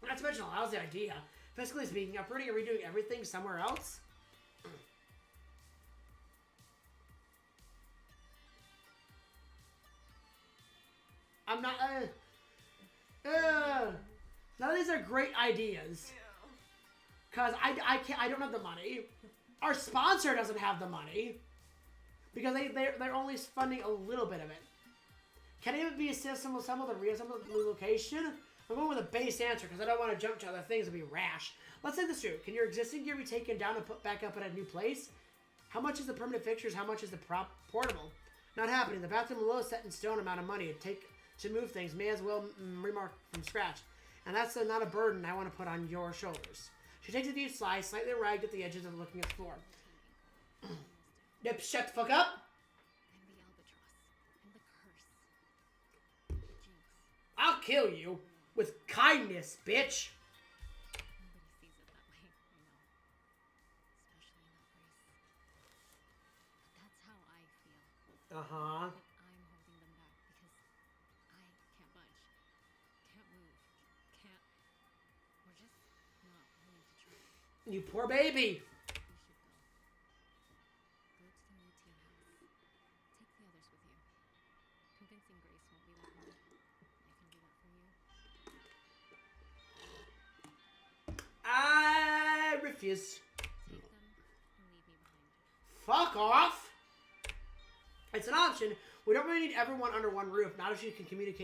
Not to mention a lousy idea. Fiscally speaking, uprooting and redoing everything somewhere else? I'm not... None of these are great ideas. Because I don't have the money. Our sponsor doesn't have the money. Because they're only funding a little bit of it. Can it even be a system with some of the relocation? I'm going with a base answer because I don't want to jump to other things and be rash. Let's say this through. Can your existing gear be taken down and put back up at a new place? How much is the permanent fixtures? How much is the portable? Not happening. The bathroom below is set in stone amount of money to move things. May as well remark from scratch. And that's not a burden I want to put on your shoulders. She takes a deep sigh, slightly ragged at the edges of looking at the floor. Yep, shut the fuck up! I'm the albatross. I'm the curse. Jinx. I'll kill you with kindness, bitch! Nobody sees it that way, I know. Especially not Grace. But that's how I feel. Uh-huh. That I'm holding them back because I can't budge. Can't move. Can't... We're just You poor baby. You should go. Go to the new team house. Take the others with you. Convincing Grace won't be that hard. I can do that for you. I refuse. Take them and leave me behind. Fuck off. It's an option. We don't really need everyone under one roof. Not if you can commute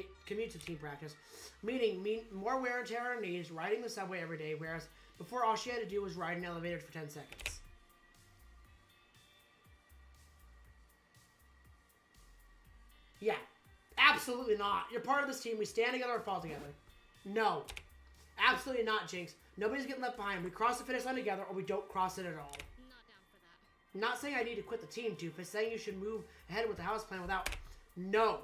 to team practice. Meaning more wear and tear on her knees, riding the subway every day, whereas before all she had to do was ride an elevator for 10 seconds. Yeah, absolutely not. You're part of this team. We stand together or fall together. No, absolutely not, Jinx. Nobody's getting left behind. We cross the finish line together or we don't cross it at all. Not down for that. I'm not saying I need to quit the team, Doofus. Saying you should move ahead with the house plan without... No.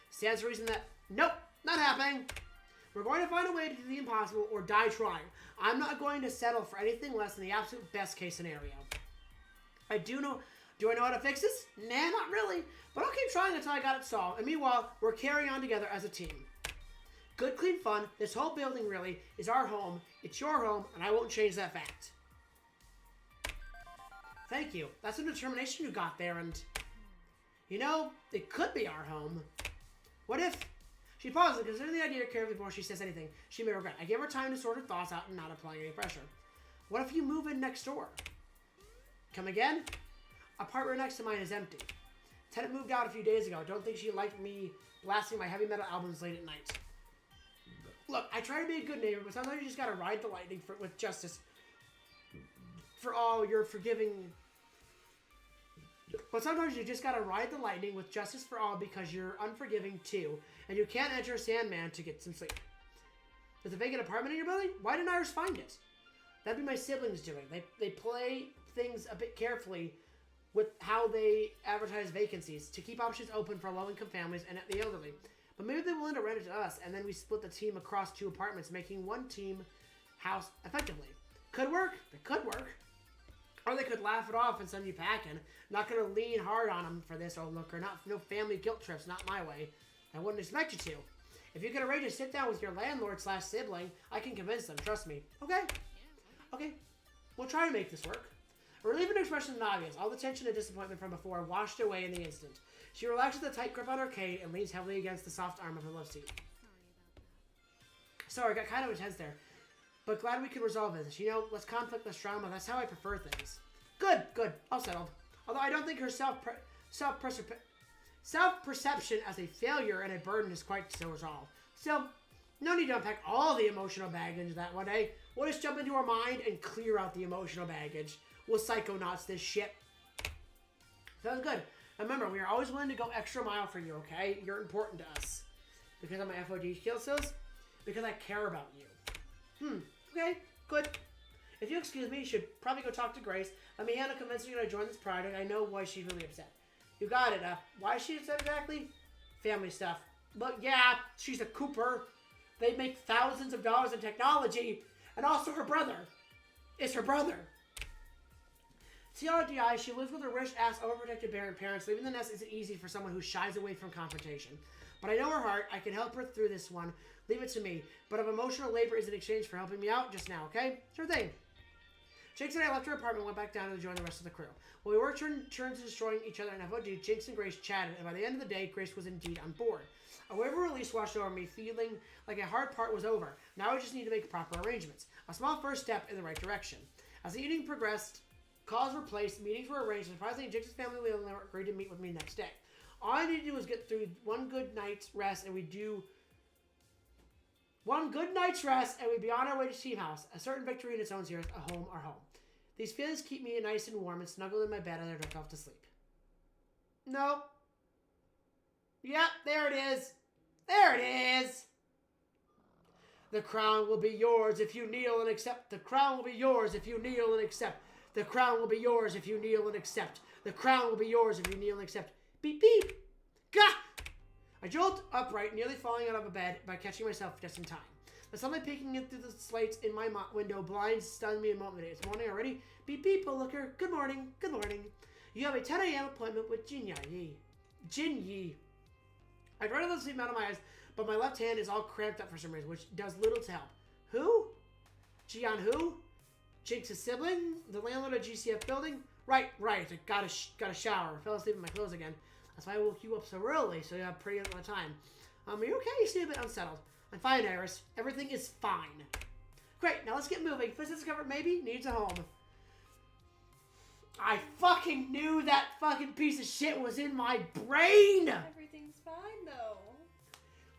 Stands to reason that... Nope, not happening. We're going to find a way to do the impossible or die trying. I'm not going to settle for anything less than the absolute best case scenario. I do know... Do I know how to fix this? Nah, not really. But I'll keep trying until I got it solved. And meanwhile, we're carrying on together as a team. Good, clean fun. This whole building really is our home. It's your home, and I won't change that fact. Thank you. That's some determination you got there, and... You know, it could be our home. What if... She pauses and considers the idea carefully before she says anything she may regret. I give her time to sort her thoughts out and not applying any pressure. What if you move in next door? Come again? Apartment next to mine is empty. Tenant moved out a few days ago. Don't think she liked me blasting my heavy metal albums late at night. Look, I try to be a good neighbor, but sometimes you just gotta ride the lightning with justice. For all your forgiving... But sometimes you just gotta ride the lightning with justice for all because you're unforgiving too, and you can't enter Sandman to get some sleep. There's a vacant apartment in your building? Why didn't Iris find it? That'd be my siblings doing. They play things a bit carefully with how they advertise vacancies to keep options open for low-income families and the elderly. But maybe they're willing to rent it to us, and then we split the team across 2 apartments, making one team house effectively. Could work. It could work. Or they could laugh it off and send you packing. Not going to lean hard on them for this old looker. No family guilt trips. Not my way. I wouldn't expect you to. If you could arrange a sit-down with your landlord/sibling, I can convince them. Trust me. Okay? Okay. We'll try to make this work. A relieving expression is obvious. All the tension and disappointment from before washed away in the instant. She relaxes the tight grip on her cane and leans heavily against the soft arm of her love seat. Sorry, got kind of intense there. But glad we could resolve this. You know, less conflict, less drama. That's how I prefer things. Good. All settled. Although I don't think her self-perception as a failure and a burden is quite so resolved. Still, no need to unpack all the emotional baggage that one day. We'll just jump into her mind and clear out the emotional baggage. We'll psychonauts this shit. Sounds good. Remember, we are always willing to go extra mile for you, okay? You're important to us. Because of my FOD skill skills? Because I care about you. Okay, good. If you excuse me, you should probably go talk to Grace. Let me handle convincing her to join this project. I know why she's really upset. You got it. Why is she upset exactly? Family stuff. But yeah, she's a Cooper. They make thousands of dollars in technology. And also her brother. It's her brother. TLDI, she lives with her rich-ass, overprotective parents. Leaving the nest isn't easy for someone who shies away from confrontation. But I know her heart. I can help her through this one. Leave it to me. But if emotional labor is in exchange for helping me out just now, okay? Sure thing. Jinx and I left her apartment and went back down to join the rest of the crew. While we were turned to destroying each other in FOD, Jinx and Grace chatted, and by the end of the day, Grace was indeed on board. A wave of release washed over me, feeling like a hard part was over. Now I just need to make proper arrangements. A small first step in the right direction. As the evening progressed, calls were placed, meetings were arranged, and surprisingly, Jinx's family agreed to meet with me next day. All I need to do is get through one good night's rest, and we'd be on our way to Team House. A certain victory in its own series, a home, our home. These feelings keep me nice and warm and snuggled in my bed as I drift off to sleep. Nope. Yep, there it is. There it is. The crown will be yours if you kneel and accept. The crown will be yours if you kneel and accept. The crown will be yours if you kneel and accept. The crown will be yours if you kneel and accept. Beep, beep. Gah! I jolt upright, nearly falling out of bed by catching myself just in time. The sunlight peeking in through the slates in my window blinds stunned me a moment. It's morning already. Beep, beep, looker. Good morning. Good morning. You have a 10 a.m. appointment with Jin Yi. I try to let sleep out of my eyes, but my left hand is all cramped up for some reason, which does little to help. Who? Jian who? Jinx's sibling, the landlord at GCF building. Right. I got a shower. Fell asleep in my clothes again. That's why I woke you up so early, so you have pretty amount of time. Are you okay? You seem a bit unsettled. I'm fine, Iris. Everything is fine. Great, now let's get moving. First discovered maybe needs a home. I fucking knew that fucking piece of shit was in my brain! Everything's fine, though.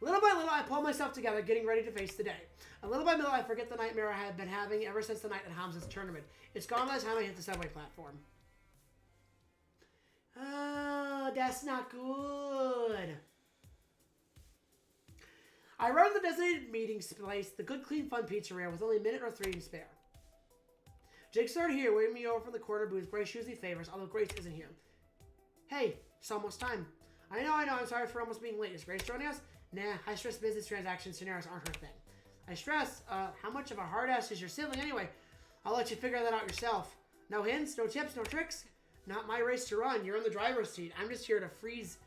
Little by little, I pull myself together, getting ready to face the day. And little by little, I forget the nightmare I had been having ever since the night at Hamza's tournament. It's gone by the time I hit the subway platform. Oh, that's not good. I arrived at the designated meeting place, the Good Clean Fun Pizzeria, with only a minute or 3 to spare. Jake's already here, waving me over from the corner booth Grace usually favors, although Grace isn't here. Hey, it's almost time. I know, I'm sorry for almost being late. Is Grace joining us? Nah, high-stress business transaction scenarios aren't her thing. I stress, how much of a hard-ass is your sibling anyway? I'll let you figure that out yourself. No hints, no tips, no tricks? Not my race to run. You're in the driver's seat. I'm just here to freeze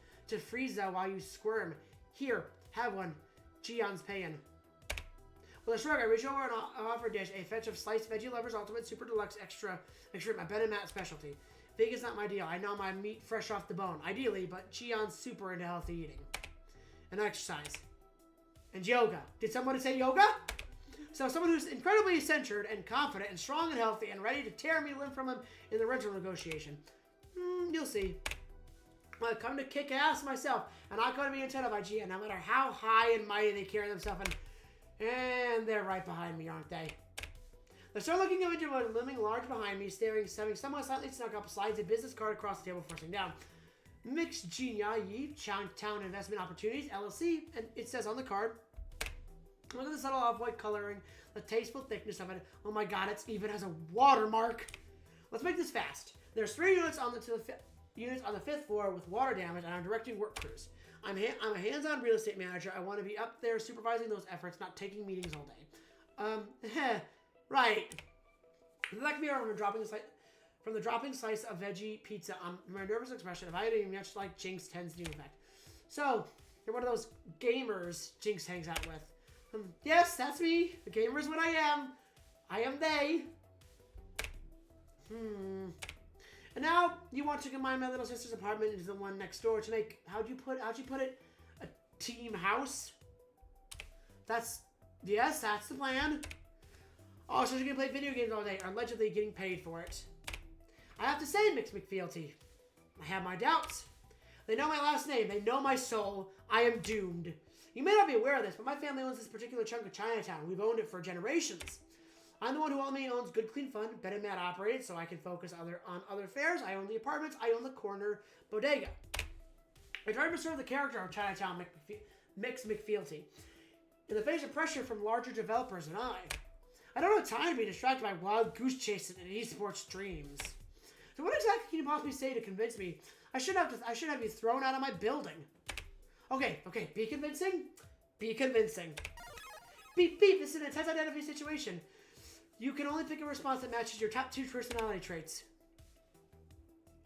while you squirm. Here, have one. Gian's paying. With a shrug, I reach over and offer dish a fetch of sliced veggie lovers ultimate super deluxe extra my Ben and Matt specialty. Vegan's not my deal. I know my meat fresh off the bone, ideally, but Gian's super into healthy eating. And exercise. And yoga. Did someone say yoga? So someone who's incredibly centered and confident and strong and healthy and ready to tear me limb from him in the rental negotiation. You'll see. I've come to kick ass myself, and I'm going to be intended by Gian, no matter how high and mighty they carry themselves, and they're right behind me, aren't they? The star-looking image of a looming large behind me, having somewhat slightly snuck up, slides a business card across the table, forcing down. Mix Genia Yi, Town Investment Opportunities, LLC, and it says on the card, look at the subtle off-white coloring, the tasteful thickness of it. Oh my god, it even has a watermark. Let's make this fast. There's 3 units on the 5th floor with water damage, and I'm directing work crews. I'm a hands-on real estate manager. I want to be up there supervising those efforts, not taking meetings all day. Right. Like me over from the dropping slice of veggie pizza on my nervous expression of I didn't much like Jinx tends to do effect. So, you're one of those gamers Jinx hangs out with. Yes, that's me. The gamer is what I am. I am they. And now you want to combine my little sister's apartment into the one next door to make how'd you put it? A team house? That's the plan. Oh, so you're gonna play video games all day, allegedly getting paid for it. I have to say, Mix McFealty, I have my doubts. They know my last name, they know my soul. I am doomed. You may not be aware of this, but my family owns this particular chunk of Chinatown. We've owned it for generations. I'm the one who only owns Good Clean Fun, Ben and Matt operated, so I can focus on other affairs. I own the apartments, I own the corner bodega. I tried to serve the character of Chinatown Mix McFealty. In the face of pressure from larger developers than I don't have time to be distracted by wild goose chasing and esports dreams. So what exactly can you possibly say to convince me? I should have you thrown out of my building. Okay, be convincing? Be convincing. Beep, this is an intense identity situation. You can only pick a response that matches your top 2 personality traits.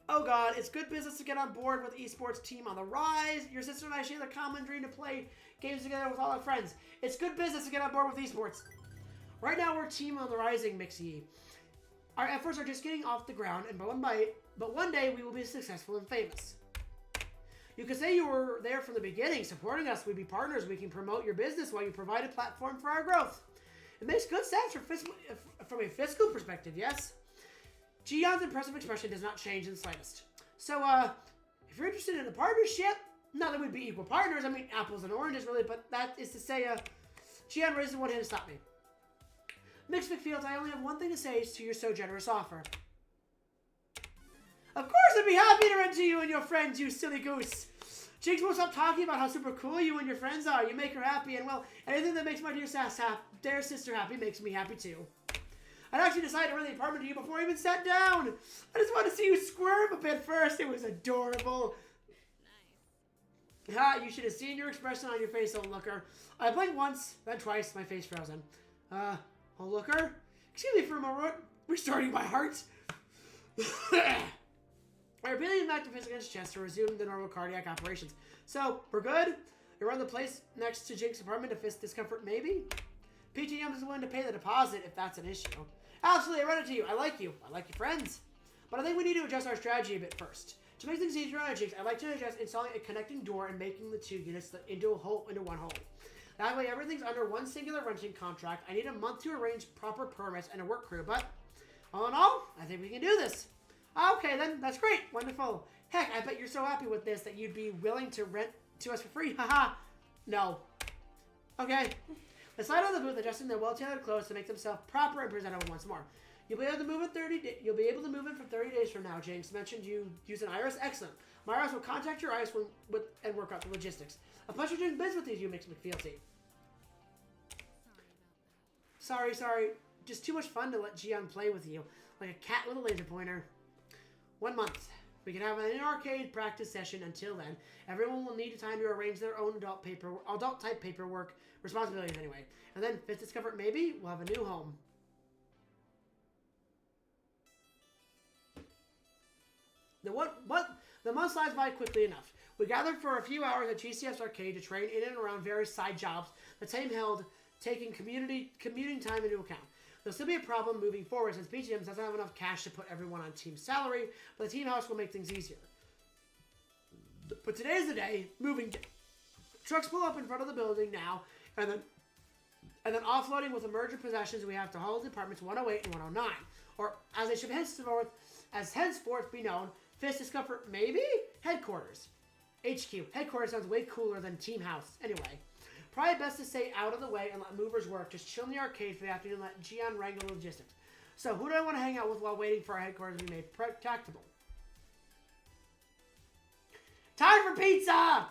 Oh god, it's good business to get on board with esports team on the rise. Your sister and I share the common dream to play games together with all our friends. It's good business to get on board with esports. Right now we're team on the rising, Mixie. Our efforts are just getting off the ground, but one day we will be successful and famous. You could say you were there from the beginning, supporting us. We'd be partners. We can promote your business while you provide a platform for our growth. It makes good sense from a fiscal perspective, yes? Gian's impressive expression does not change in the slightest. So, if you're interested in a partnership, not that we'd be equal partners, I mean apples and oranges really, but that is to say, Gian raises one hand to stop me. Mix McField, I only have one thing to say to your so generous offer. Of course I'd be happy to rent to you and your friends, you silly goose. Jinx won't stop talking about how super cool you and your friends are. You make her happy, and well, anything that makes my dear sister happy makes me happy too. I'd actually decided to rent the apartment to you before I even sat down. I just wanted to see you squirm a bit first. It was adorable. Nice. You should have seen your expression on your face, old looker. I blinked once, then twice, my face frozen. Old looker? Excuse me for a moment. Restarting my heart. I repeatedly back to fist against chest to resume the normal cardiac operations. So, we're good? You run the place next to Jake's apartment to fist discomfort, maybe? PTM is willing to pay the deposit if that's an issue. Absolutely, I read it to you. I like you. I like your friends. But I think we need to adjust our strategy a bit first. To make things easier on our Jinx, I'd like to suggest installing a connecting door and making the two units into one hole. That way, everything's under one singular renting contract. I need a month to arrange proper permits and a work crew, but all in all, I think we can do this. Okay, then, that's great. Wonderful. Heck, I bet you're so happy with this that you'd be willing to rent to us for free. Haha. No. Okay. The side of the booth adjusting their well-tailored clothes to make themselves proper and presentable once more. You'll be able to move in for 30 days from now. Jinx mentioned you use an Iris. Excellent. My Iris will contact your Iris and work out the logistics. A pleasure doing business with you, Mix McFealty. Sorry. Just too much fun to let Gian play with you, like a cat with a laser pointer. 1 month. We can have an in-arcade practice session. Until then, everyone will need time to arrange their own adult-type paperwork responsibilities anyway. And then, Fifth Discovered maybe, we'll have a new home. The month slides by quickly enough. We gathered for a few hours at GCF's arcade to train in and around various side jobs the team held, taking commuting time into account. There'll still be a problem moving forward since BGM doesn't have enough cash to put everyone on team salary, but the team house will make things easier. But today's the day, moving day. Trucks pull up in front of the building now, and then offloading with emergent possessions, we have to haul departments 108 and 109, or as they should henceforth be known, Fist Discomfort maybe headquarters. HQ. Headquarters sounds way cooler than team house. Anyway. Probably best to stay out of the way and let movers work. Just chill in the arcade for the afternoon and let Gian wrangle logistics. So, who do I want to hang out with while waiting for our headquarters to be made practicable? Time for pizza!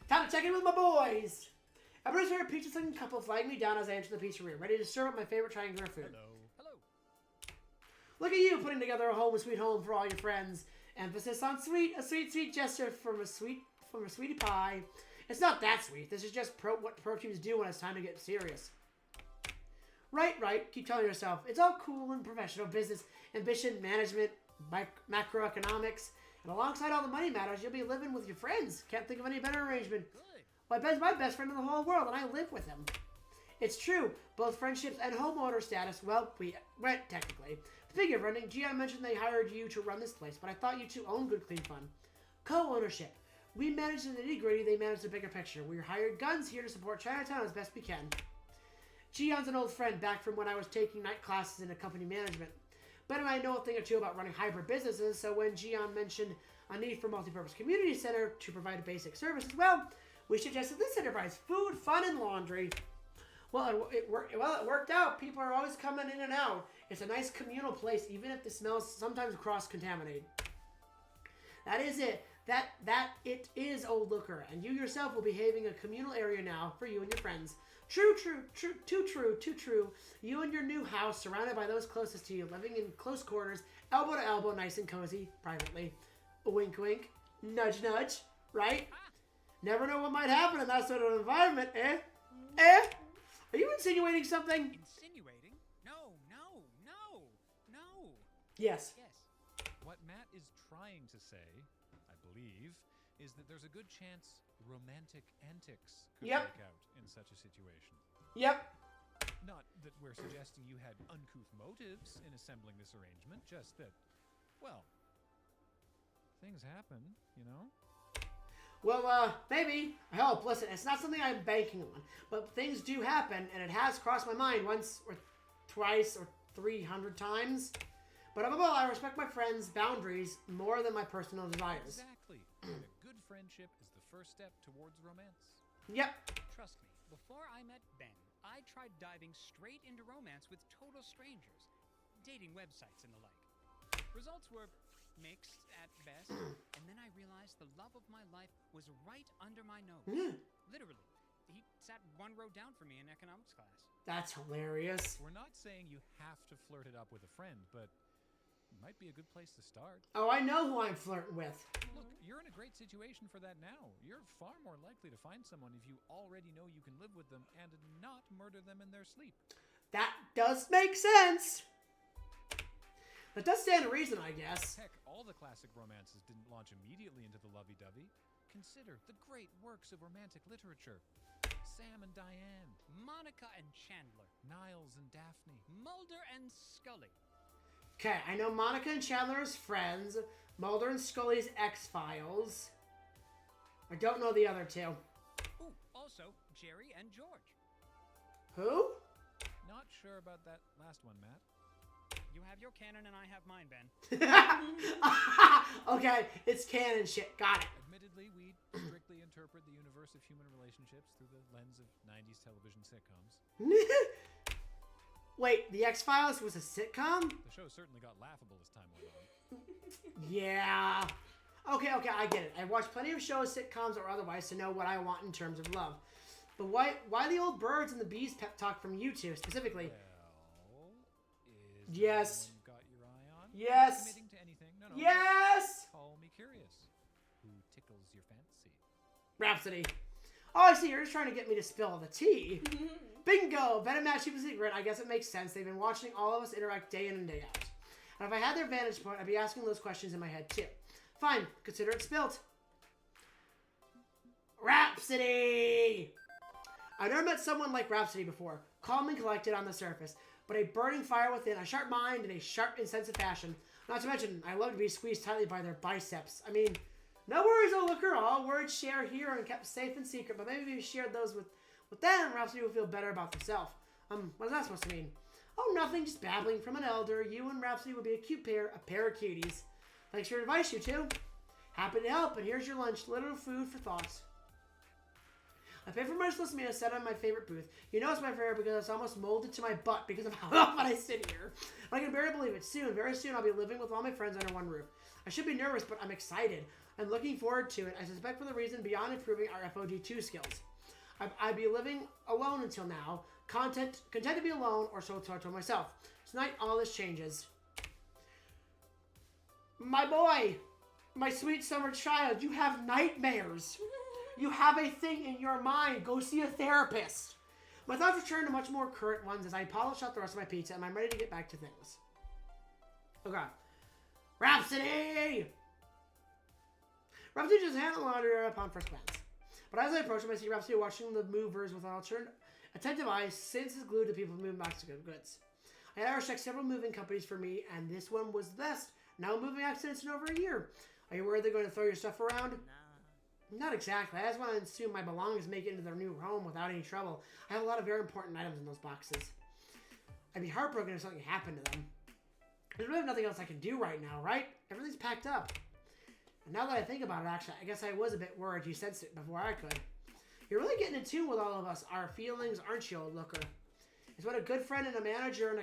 Time to check in with my boys! Everybody's favorite pizza-slinging couple flagging me down as I enter the pizzeria, ready to serve up my favorite triangular food. Hello. Look at you putting together a home sweet home for all your friends. Emphasis on sweet, a sweet gesture from a sweetie pie. It's not that sweet. This is just what pro teams do when it's time to get serious. Right. Keep telling yourself. It's all cool and professional business, ambition, management, macroeconomics. And alongside all the money matters, you'll be living with your friends. Can't think of any better arrangement. Well, Ben's my best friend in the whole world, and I live with him. It's true. Both friendships and homeowner status, well, we rent, technically. Speaking of renting, Gian mentioned they hired you to run this place, but I thought you two own Good Clean Fun. Co-ownership. We manage the nitty-gritty, they manage the bigger picture. We're hired guns here to support Chinatown as best we can. Gian's an old friend back from when I was taking night classes in company management. Ben and I know a thing or two about running hybrid businesses, so when Gian mentioned a need for multi-purpose community center to provide basic services, well, we suggested this center provides food, fun, and laundry. Well, it worked out. People are always coming in and out. It's a nice communal place, even if the smells sometimes cross-contaminate. That is it. That it is Old Looker, and you yourself will be having a communal area now for you and your friends. True, too true. You and your new house, surrounded by those closest to you, living in close quarters, elbow to elbow, nice and cozy, privately. Wink, wink. Nudge, nudge. Right? Never know what might happen in that sort of environment, eh? Are you insinuating something? Insinuating? No. Yes. What Matt is trying to say, I believe, is that there's a good chance romantic antics could break out in such a situation. Yep. Not that we're suggesting you had uncouth motives in assembling this arrangement, just that, well, things happen, you know? Well, maybe. I hope. Listen, it's not something I'm banking on, but things do happen, and it has crossed my mind once or twice or 300 times. But above all, I respect my friends' boundaries more than my personal desires. Exactly. And a good friendship is the first step towards romance. Yep. Trust me, before I met Ben, I tried diving straight into romance with total strangers, dating websites and the like. Results were mixed at best, and then I realized the love of my life was right under my nose. Literally. He sat one row down from me in economics class. That's hilarious. We're not saying you have to flirt it up with a friend, but it might be a good place to start. Oh, I know who I'm flirting with. Look, you're in a great situation for that now. You're far more likely to find someone if you already know you can live with them and not murder them in their sleep. That does make sense. That does stand to reason, I guess. Heck, all the classic romances didn't launch immediately into the lovey-dovey. Consider the great works of romantic literature. Sam and Diane, Monica and Chandler. Niles and Daphne. Mulder and Scully. Okay, I know Monica and Chandler as friends. Mulder and Scully's X-Files. I don't know the other two. Ooh, also Jerry and George. Who? Not sure about that last one, Matt. You have your canon and I have mine, Ben. Okay, it's canon shit. Got it. Admittedly, we strictly interpret the universe of human relationships through the lens of 90s television sitcoms. Wait, The X-Files was a sitcom? The show certainly got laughable as time went on. Yeah. Okay, I get it. I've watched plenty of shows, sitcoms or otherwise, to know what I want in terms of love. But why the old birds and the bees pep talk from you two specifically? Well, is Yes. there anyone you've got your eye on? Yes. Not committing to anything. No. Yes! Call me curious. Who tickles your fancy? Rhapsody. Oh, I see. You're just trying to get me to spill the tea. Bingo! Better match keep a secret. I guess it makes sense. They've been watching all of us interact day in and day out. And if I had their vantage point, I'd be asking those questions in my head too. Fine. Consider it spilled. Rhapsody! I've never met someone like Rhapsody before. Calm and collected on the surface, but a burning fire within, a sharp mind, and a sharp and sense of passion. Not to mention, I love to be squeezed tightly by their biceps. I mean, no worries, oh looker. All words shared here and kept safe and secret, but maybe if you shared those with them, Rhapsody will feel better about herself. What is that supposed to mean? Oh, nothing, just babbling from an elder. You and Rhapsody will be a cute pair, a pair of cuties. Thanks for your advice, you two. Happy to help, and here's your lunch. Little food for thought. I paid for merciless meal set on my favorite booth. You know it's my favorite because it's almost molded to my butt because of how often I sit here. I can barely believe it. Very soon, I'll be living with all my friends under one roof. I should be nervous, but I'm excited. I'm looking forward to it. I suspect for the reason beyond improving our FOD2 skills. I'd be living alone until now, content to be alone, or so I told myself. Tonight, all this changes. My boy, my sweet summer child, you have nightmares. You have a thing in your mind. Go see a therapist. My thoughts return to much more current ones as I polish out the rest of my pizza and I'm ready to get back to things. Okay. Rhapsody! Rhapsody just handed laundry upon first glance. But as I approach him, I see Rhapsody watching the movers with an attentive eyes since it's glued to people moving boxes of goods. I had checked several moving companies for me, and this one was the best. No moving accidents in over a year. Are you worried they're going to throw your stuff around? Not exactly. I just want to assume my belongings make it into their new home without any trouble. I have a lot of very important items in those boxes. I'd be heartbroken if something happened to them. There's really nothing else I can do right now, right? Everything's packed up. And now that I think about it, actually, I guess I was a bit worried you sensed it before I could. You're really getting in tune with all of us, our feelings, aren't you, old looker? It's what a good friend and a manager and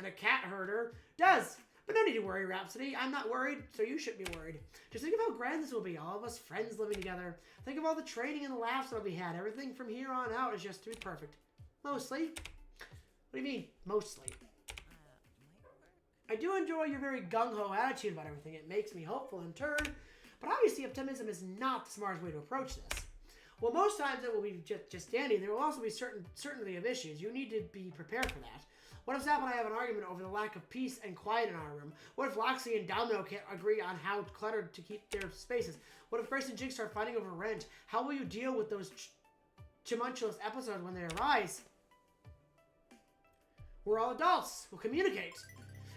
a cat herder does. But no need to worry, Rhapsody. I'm not worried, so you shouldn't be worried. Just think of how grand this will be, all of us friends living together. Think of all the training and the laughs that'll be had. Everything from here on out is just to be perfect. Mostly. What do you mean, mostly? I do enjoy your very gung-ho attitude about everything. It makes me hopeful in turn. But obviously, optimism is not the smartest way to approach this. Well, most times it will be just dandy. There will also be certainty of issues. You need to be prepared for that. What if Zap and I have an argument over the lack of peace and quiet in our room? What if Loxy and Domino can't agree on how cluttered to keep their spaces? What if Grace and Jinx start fighting over rent? How will you deal with those tumultuous episodes when they arise? We're all adults. We'll communicate.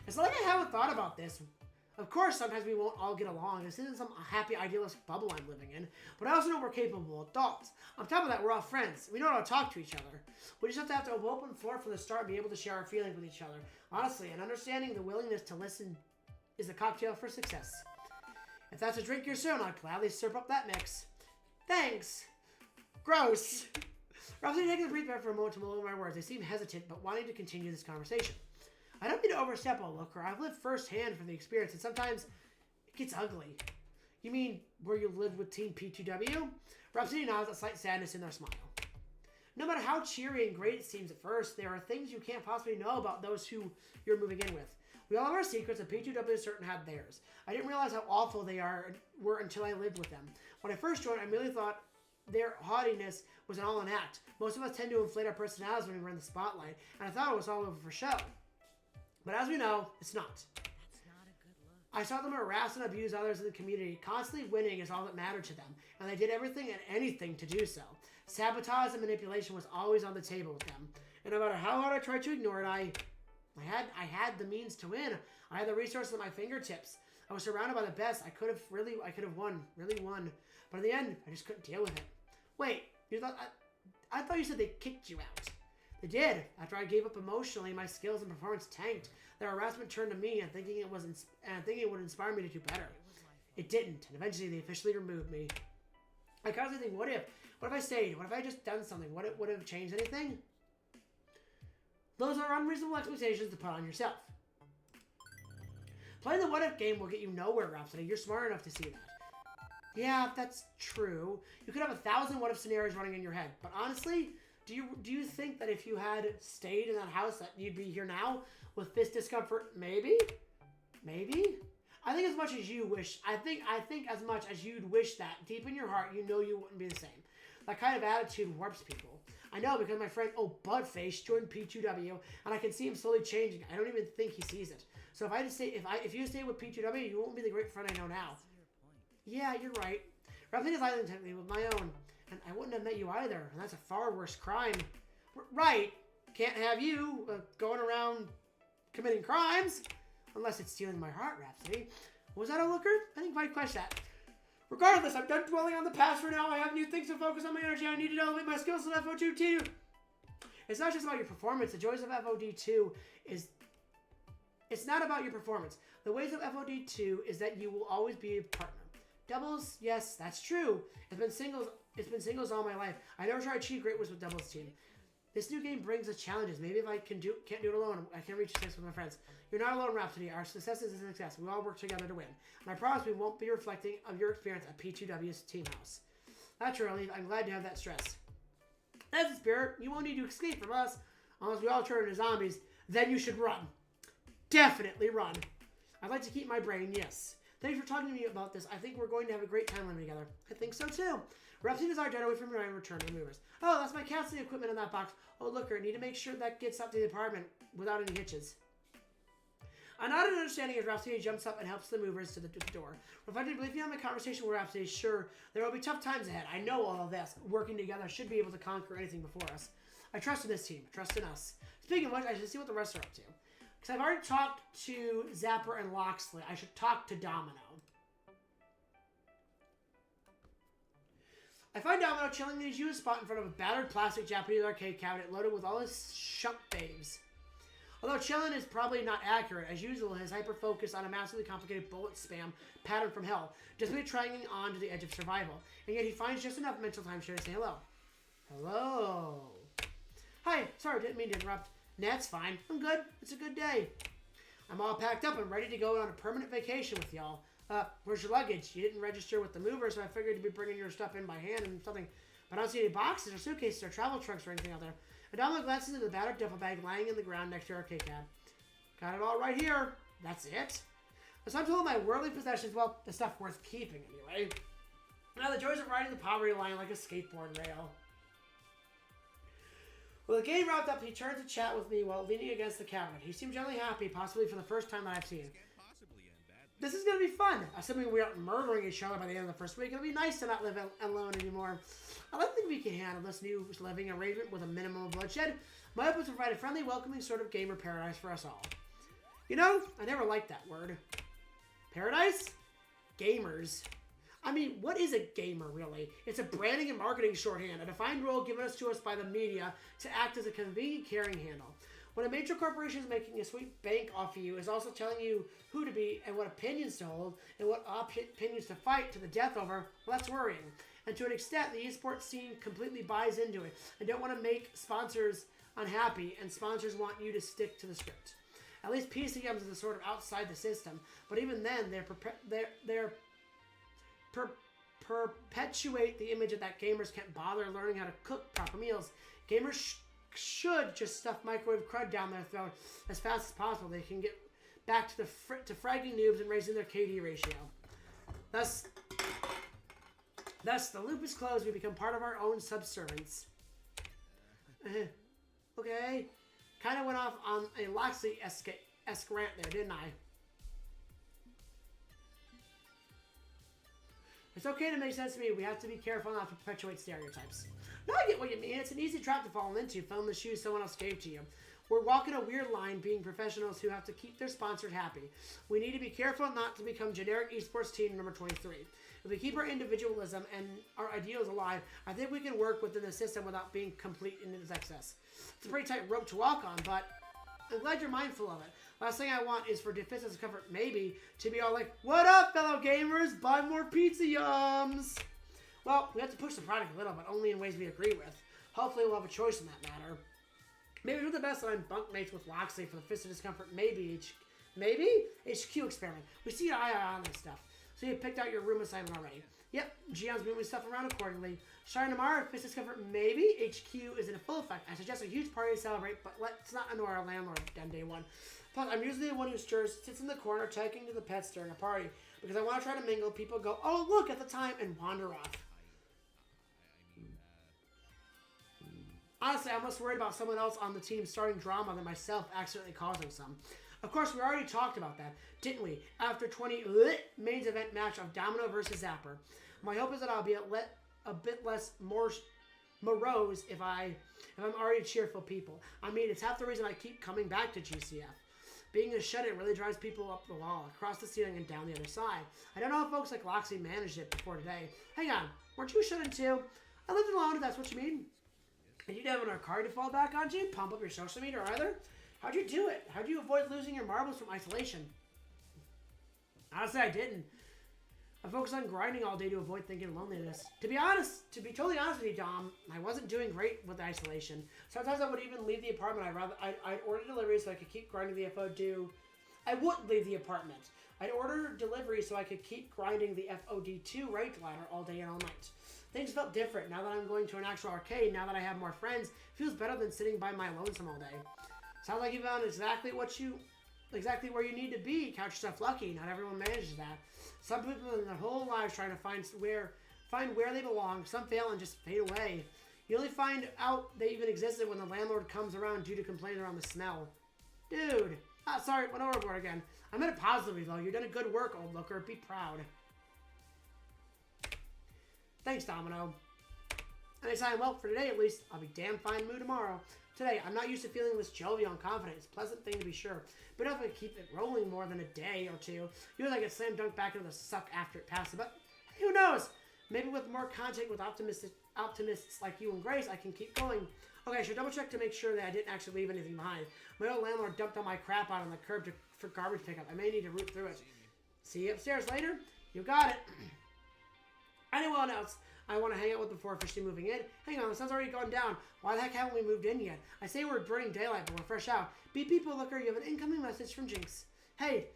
It's not like I haven't thought about this. Of course, sometimes we won't all get along. This isn't some happy, idealist bubble I'm living in. But I also know we're capable adults. On top of that, we're all friends. We know how to talk to each other. We just have to have an open floor from the start and be able to share our feelings with each other. Honestly, and understanding the willingness to listen is the cocktail for success. If that's a drink you're soon, I'd gladly serve up that mix. Thanks. Gross. Rhapsody taking a brief breath for a moment to mull over my words. They seem hesitant, but wanting to continue this conversation. I don't mean to overstep, old looker. I've lived firsthand from the experience, and sometimes it gets ugly. You mean where you lived with Team P2W? Rhapsody nods, a slight sadness in their smile. No matter how cheery and great it seems at first, there are things you can't possibly know about those who you're moving in with. We all have our secrets, and P2W certain had theirs. I didn't realize how awful they were until I lived with them. When I first joined, I merely thought their haughtiness was an all-in act. Most of us tend to inflate our personalities when we were in the spotlight, and I thought it was all over for show. But as we know, it's not. That's not a good look. I saw them harass and abuse others in the community. Constantly winning is all that mattered to them, and they did everything and anything to do so. Sabotage and manipulation was always on the table with them. And no matter how hard I tried to ignore it, I had the means to win. I had the resources at my fingertips. I was surrounded by the best. I could have won. But in the end, I just couldn't deal with it. Wait, I thought you said they kicked you out. They did. After I gave up emotionally, my skills and performance tanked. Their harassment turned to me and thinking it would inspire me to do better. It didn't, and eventually they officially removed me. I constantly think, what if I stayed? What if I just done something? Would it have changed anything? Those are unreasonable expectations to put on yourself. Playing the what if game will get you nowhere, Rhapsody. You're smart enough to see that. Yeah, that's true. You could have 1,000 what if scenarios running in your head, but honestly, do you think that if you had stayed in that house that you'd be here now with this discomfort? Maybe. I think as much as you wish. I think as much as you'd wish that deep in your heart, you know you wouldn't be the same. That kind of attitude warps people. I know because my friend Budface joined P2W, and I can see him slowly changing. I don't even think he sees it. So if you stay with P2W, you won't be the great friend I know now. Yeah, you're right. Rhapsody is island technically with my own, and I wouldn't have met you either, and that's a far worse crime. Right. Can't have you going around committing crimes, unless it's stealing my heart, Rhapsody. Was that a looker? I didn't quite catch that. Regardless, I'm done dwelling on the past for now. I have new things to focus on my energy. I need to elevate my skills in FOD2. It's not just about your performance. The joys of FOD2 is... It's not about your performance. The ways of FOD2 is that you will always be a partner. Doubles, yes, that's true. It's been singles all my life. I never tried Cheat Great with doubles team. This new game brings us challenges. Maybe if I can't do it alone, I can reach success with my friends. You're not alone, Rhapsody. Our success is a success. We all work together to win. And I promise we won't be reflecting of your experience at P2W's team house. Naturally, I'm glad to have that stress. That's the spirit. You won't need to escape from us. Unless we all turn into zombies, then you should run. Definitely run. I'd like to keep my brain, yes. Thanks for talking to me about this. I think we're going to have a great time living together. I think so too. Rhapsody desired to get away from your return to the movers. Oh, that's my casting equipment in that box. Oh, look, I need to make sure that gets up to the apartment without any hitches. I nodded understanding as Rhapsody jumps up and helps the movers to the door. Reflecting briefly on my conversation with Rhapsody, sure, there will be tough times ahead. I know all of this. Working together should be able to conquer anything before us. I trust in this team. Trust in us. Speaking of which, I should see what the rest are up to. Because I've already talked to Zapper and Loxley. I should talk to Domino. I find Domino chilling in his usual spot in front of a battered plastic Japanese arcade cabinet loaded with all his shuck babes. Although chilling is probably not accurate, as usual, his hyper-focus on a massively complicated bullet spam pattern from hell, just be trying on to the edge of survival, and yet he finds just enough mental time to say hello. Hello. Hi, sorry, didn't mean to interrupt. That's fine. I'm good. It's a good day. I'm all packed up and ready to go on a permanent vacation with y'all. Where's your luggage? You didn't register with the mover, so I figured you'd be bringing your stuff in by hand and something. But I don't see any boxes or suitcases or travel trunks or anything out there. Adama glances into the battered duffel bag lying in the ground next to our arcade cab. Got it all right here. That's it. The sum total of my worldly possessions, well, the stuff worth keeping anyway. Now the joys of riding the poverty line like a skateboard rail. When the game wrapped up, he turned to chat with me while leaning against the cabinet. He seemed generally happy, possibly for the first time that I've seen him. This is going to be fun. Assuming we aren't murdering each other by the end of the first week, it'll be nice to not live alone anymore. I don't think we can handle this new living arrangement with a minimum of bloodshed. My hope is to provide a friendly, welcoming sort of gamer paradise for us all. You know, I never liked that word. Paradise? Gamers. I mean, what is a gamer, really? It's a branding and marketing shorthand, a defined role given to us by the media to act as a convenient carrying handle. When a major corporation is making a sweet bank off of you, is also telling you who to be and what opinions to hold and what opinions to fight to the death over, well, that's worrying. And to an extent, the esports scene completely buys into it and don't want to make sponsors unhappy, and sponsors want you to stick to the script. At least PCMs is sort of outside the system, but even then, they're perpetuate the image that gamers can't bother learning how to cook proper meals. Gamers should just stuff microwave crud down their throat as fast as possible. They can get back to to fragging noobs and raising their KD ratio. Thus, the loop is closed. We become part of our own subservience. Okay. Kind of went off on a Loxley-esque rant there, didn't I? It's okay to make sense to me. We have to be careful not to perpetuate stereotypes. No, I get what you mean. It's an easy trap to fall into, filling the shoes someone else gave to you. We're walking a weird line being professionals who have to keep their sponsors happy. We need to be careful not to become generic esports team number 23. If we keep our individualism and our ideals alive, I think we can work within the system without being complete in its excess. It's a pretty tight rope to walk on, but I'm glad you're mindful of it. Last thing I want is for Defensive Comfort maybe to be all like, "What up, fellow gamers? Buy more pizza yums!" Well, we have to push the product a little, but only in ways we agree with. Hopefully we'll have a choice in that matter. Maybe we're the best that I'm bunkmates with Loxley for the Fist of Discomfort maybe HQ experiment. We see eye on this stuff. So you picked out your room assignment already. Yep, Gion's moving stuff around accordingly. Starting tomorrow, Fist of Discomfort maybe HQ is in full effect. I suggest a huge party to celebrate, but let's not annoy our landlord on day one. Plus, I'm usually the one who sits in the corner talking to the pets during a party because I want to try to mingle. People go, "Oh, look at the time," and wander off. Honestly, I'm less worried about someone else on the team starting drama than myself accidentally causing some. Of course, we already talked about that, didn't we? After 20 main event match of Domino versus Zapper. My hope is that I'll be a bit less morose if I'm already cheerful people. I mean, it's half the reason I keep coming back to GCF. Being a shut-in really drives people up the wall, across the ceiling, and down the other side. I don't know if folks like Loxley managed it before today. Hang on, weren't you shut-in too? I lived alone, if that's what you mean. And you didn't have an arcade to fall back onto? Pump up your social media either? How'd you do it? How'd you avoid losing your marbles from isolation? Honestly, I didn't. I focused on grinding all day to avoid thinking loneliness. To be totally honest with you, Dom, I wasn't doing great with isolation. Sometimes I would even leave the apartment. I'd order delivery so I could keep grinding the FOD. I wouldn't leave the apartment. I'd order delivery so I could keep grinding the FOD2 ranked ladder all day and all night. Things felt different now that I'm going to an actual arcade. Now that I have more friends, it feels better than sitting by my lonesome all day. Sounds like you found exactly where you need to be. Count yourself lucky. Not everyone manages that. Some people in their whole lives trying to find where they belong. Some fail and just fade away. You only find out they even existed when the landlord comes around due to complaints around the smell. Dude. Sorry, went overboard again. I meant it positively though. You've done a good work, old looker. Be proud. Thanks, Domino. Anytime, well, for today at least, I'll be damn fine mood tomorrow. Today, I'm not used to feeling this jovial and confident. It's a pleasant thing to be sure. But if I keep it rolling more than a day or two, usually I get slam dunked back into the suck after it passes. But who knows? Maybe with more contact with optimists like you and Grace, I can keep going. Okay, I should double check to make sure that I didn't actually leave anything behind. My old landlord dumped all my crap out on the curb for garbage pickup. I may need to root through it. See you upstairs later. You got it. Anyone else I want to hang out with before officially moving in? Hang on, the sun's already gone down. Why the heck haven't we moved in yet? I say we're burning daylight, but we're fresh out. Be people, looker, you have an incoming message from Jinx. Hey,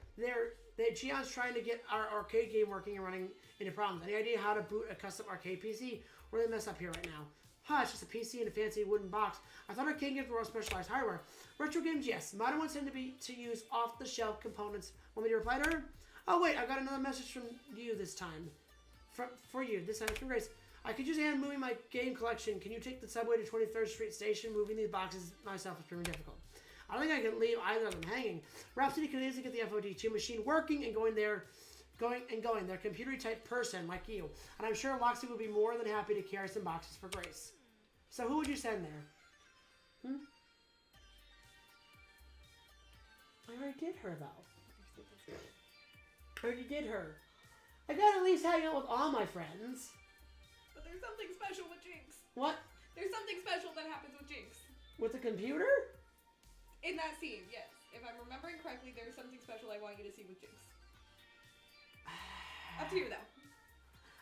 Gion's trying to get our arcade game working and running into problems. Any idea how to boot a custom arcade PC? We're really messed up here right now. It's just a PC in a fancy wooden box. I thought arcade games were all specialized hardware. Retro games, yes. Modern ones tend to use off-the-shelf components. Want me to reply to her? Oh, wait, I got another message from you this time. For you, this time from Grace. I could use hand moving my game collection. Can you take the subway to 23rd Street Station? Moving these boxes myself is pretty difficult. I don't think I can leave either of them hanging. Rhapsody can easily get the FOD2 machine working and going. They're computer type person like you. And I'm sure Loxley would be more than happy to carry some boxes for Grace. So who would you send there? I already did her though. I already did her. I gotta at least hang out with all my friends. But there's something special with Jinx. What? There's something special that happens with Jinx. With the computer? In that scene, yes. If I'm remembering correctly, there's something special I want you to see with Jinx. Up to you, though.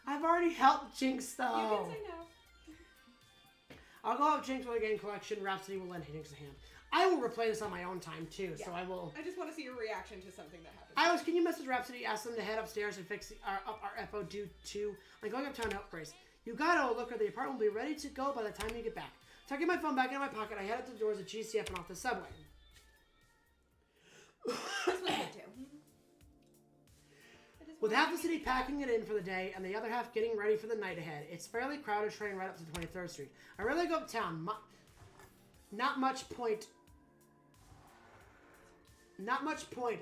I've already helped Jinx, though. You can say no. I'll go help Jinx with a game collection. Rhapsody will lend Jinx a hand. I will replay this on my own time, too, so I will... I just want to see your reaction to something that happens. Can you message Rhapsody, ask them to head upstairs and fix up our FOD2? I'm going uptown to help Grace. You gotta look, or the apartment will be ready to go by the time you get back. Tucking my phone back into my pocket, I head up to the doors of GCF and off the subway. This was good, too. With half the city packing it in for the day and the other half getting ready for the night ahead, it's fairly crowded train right up to 23rd Street. I really go uptown. Not much point.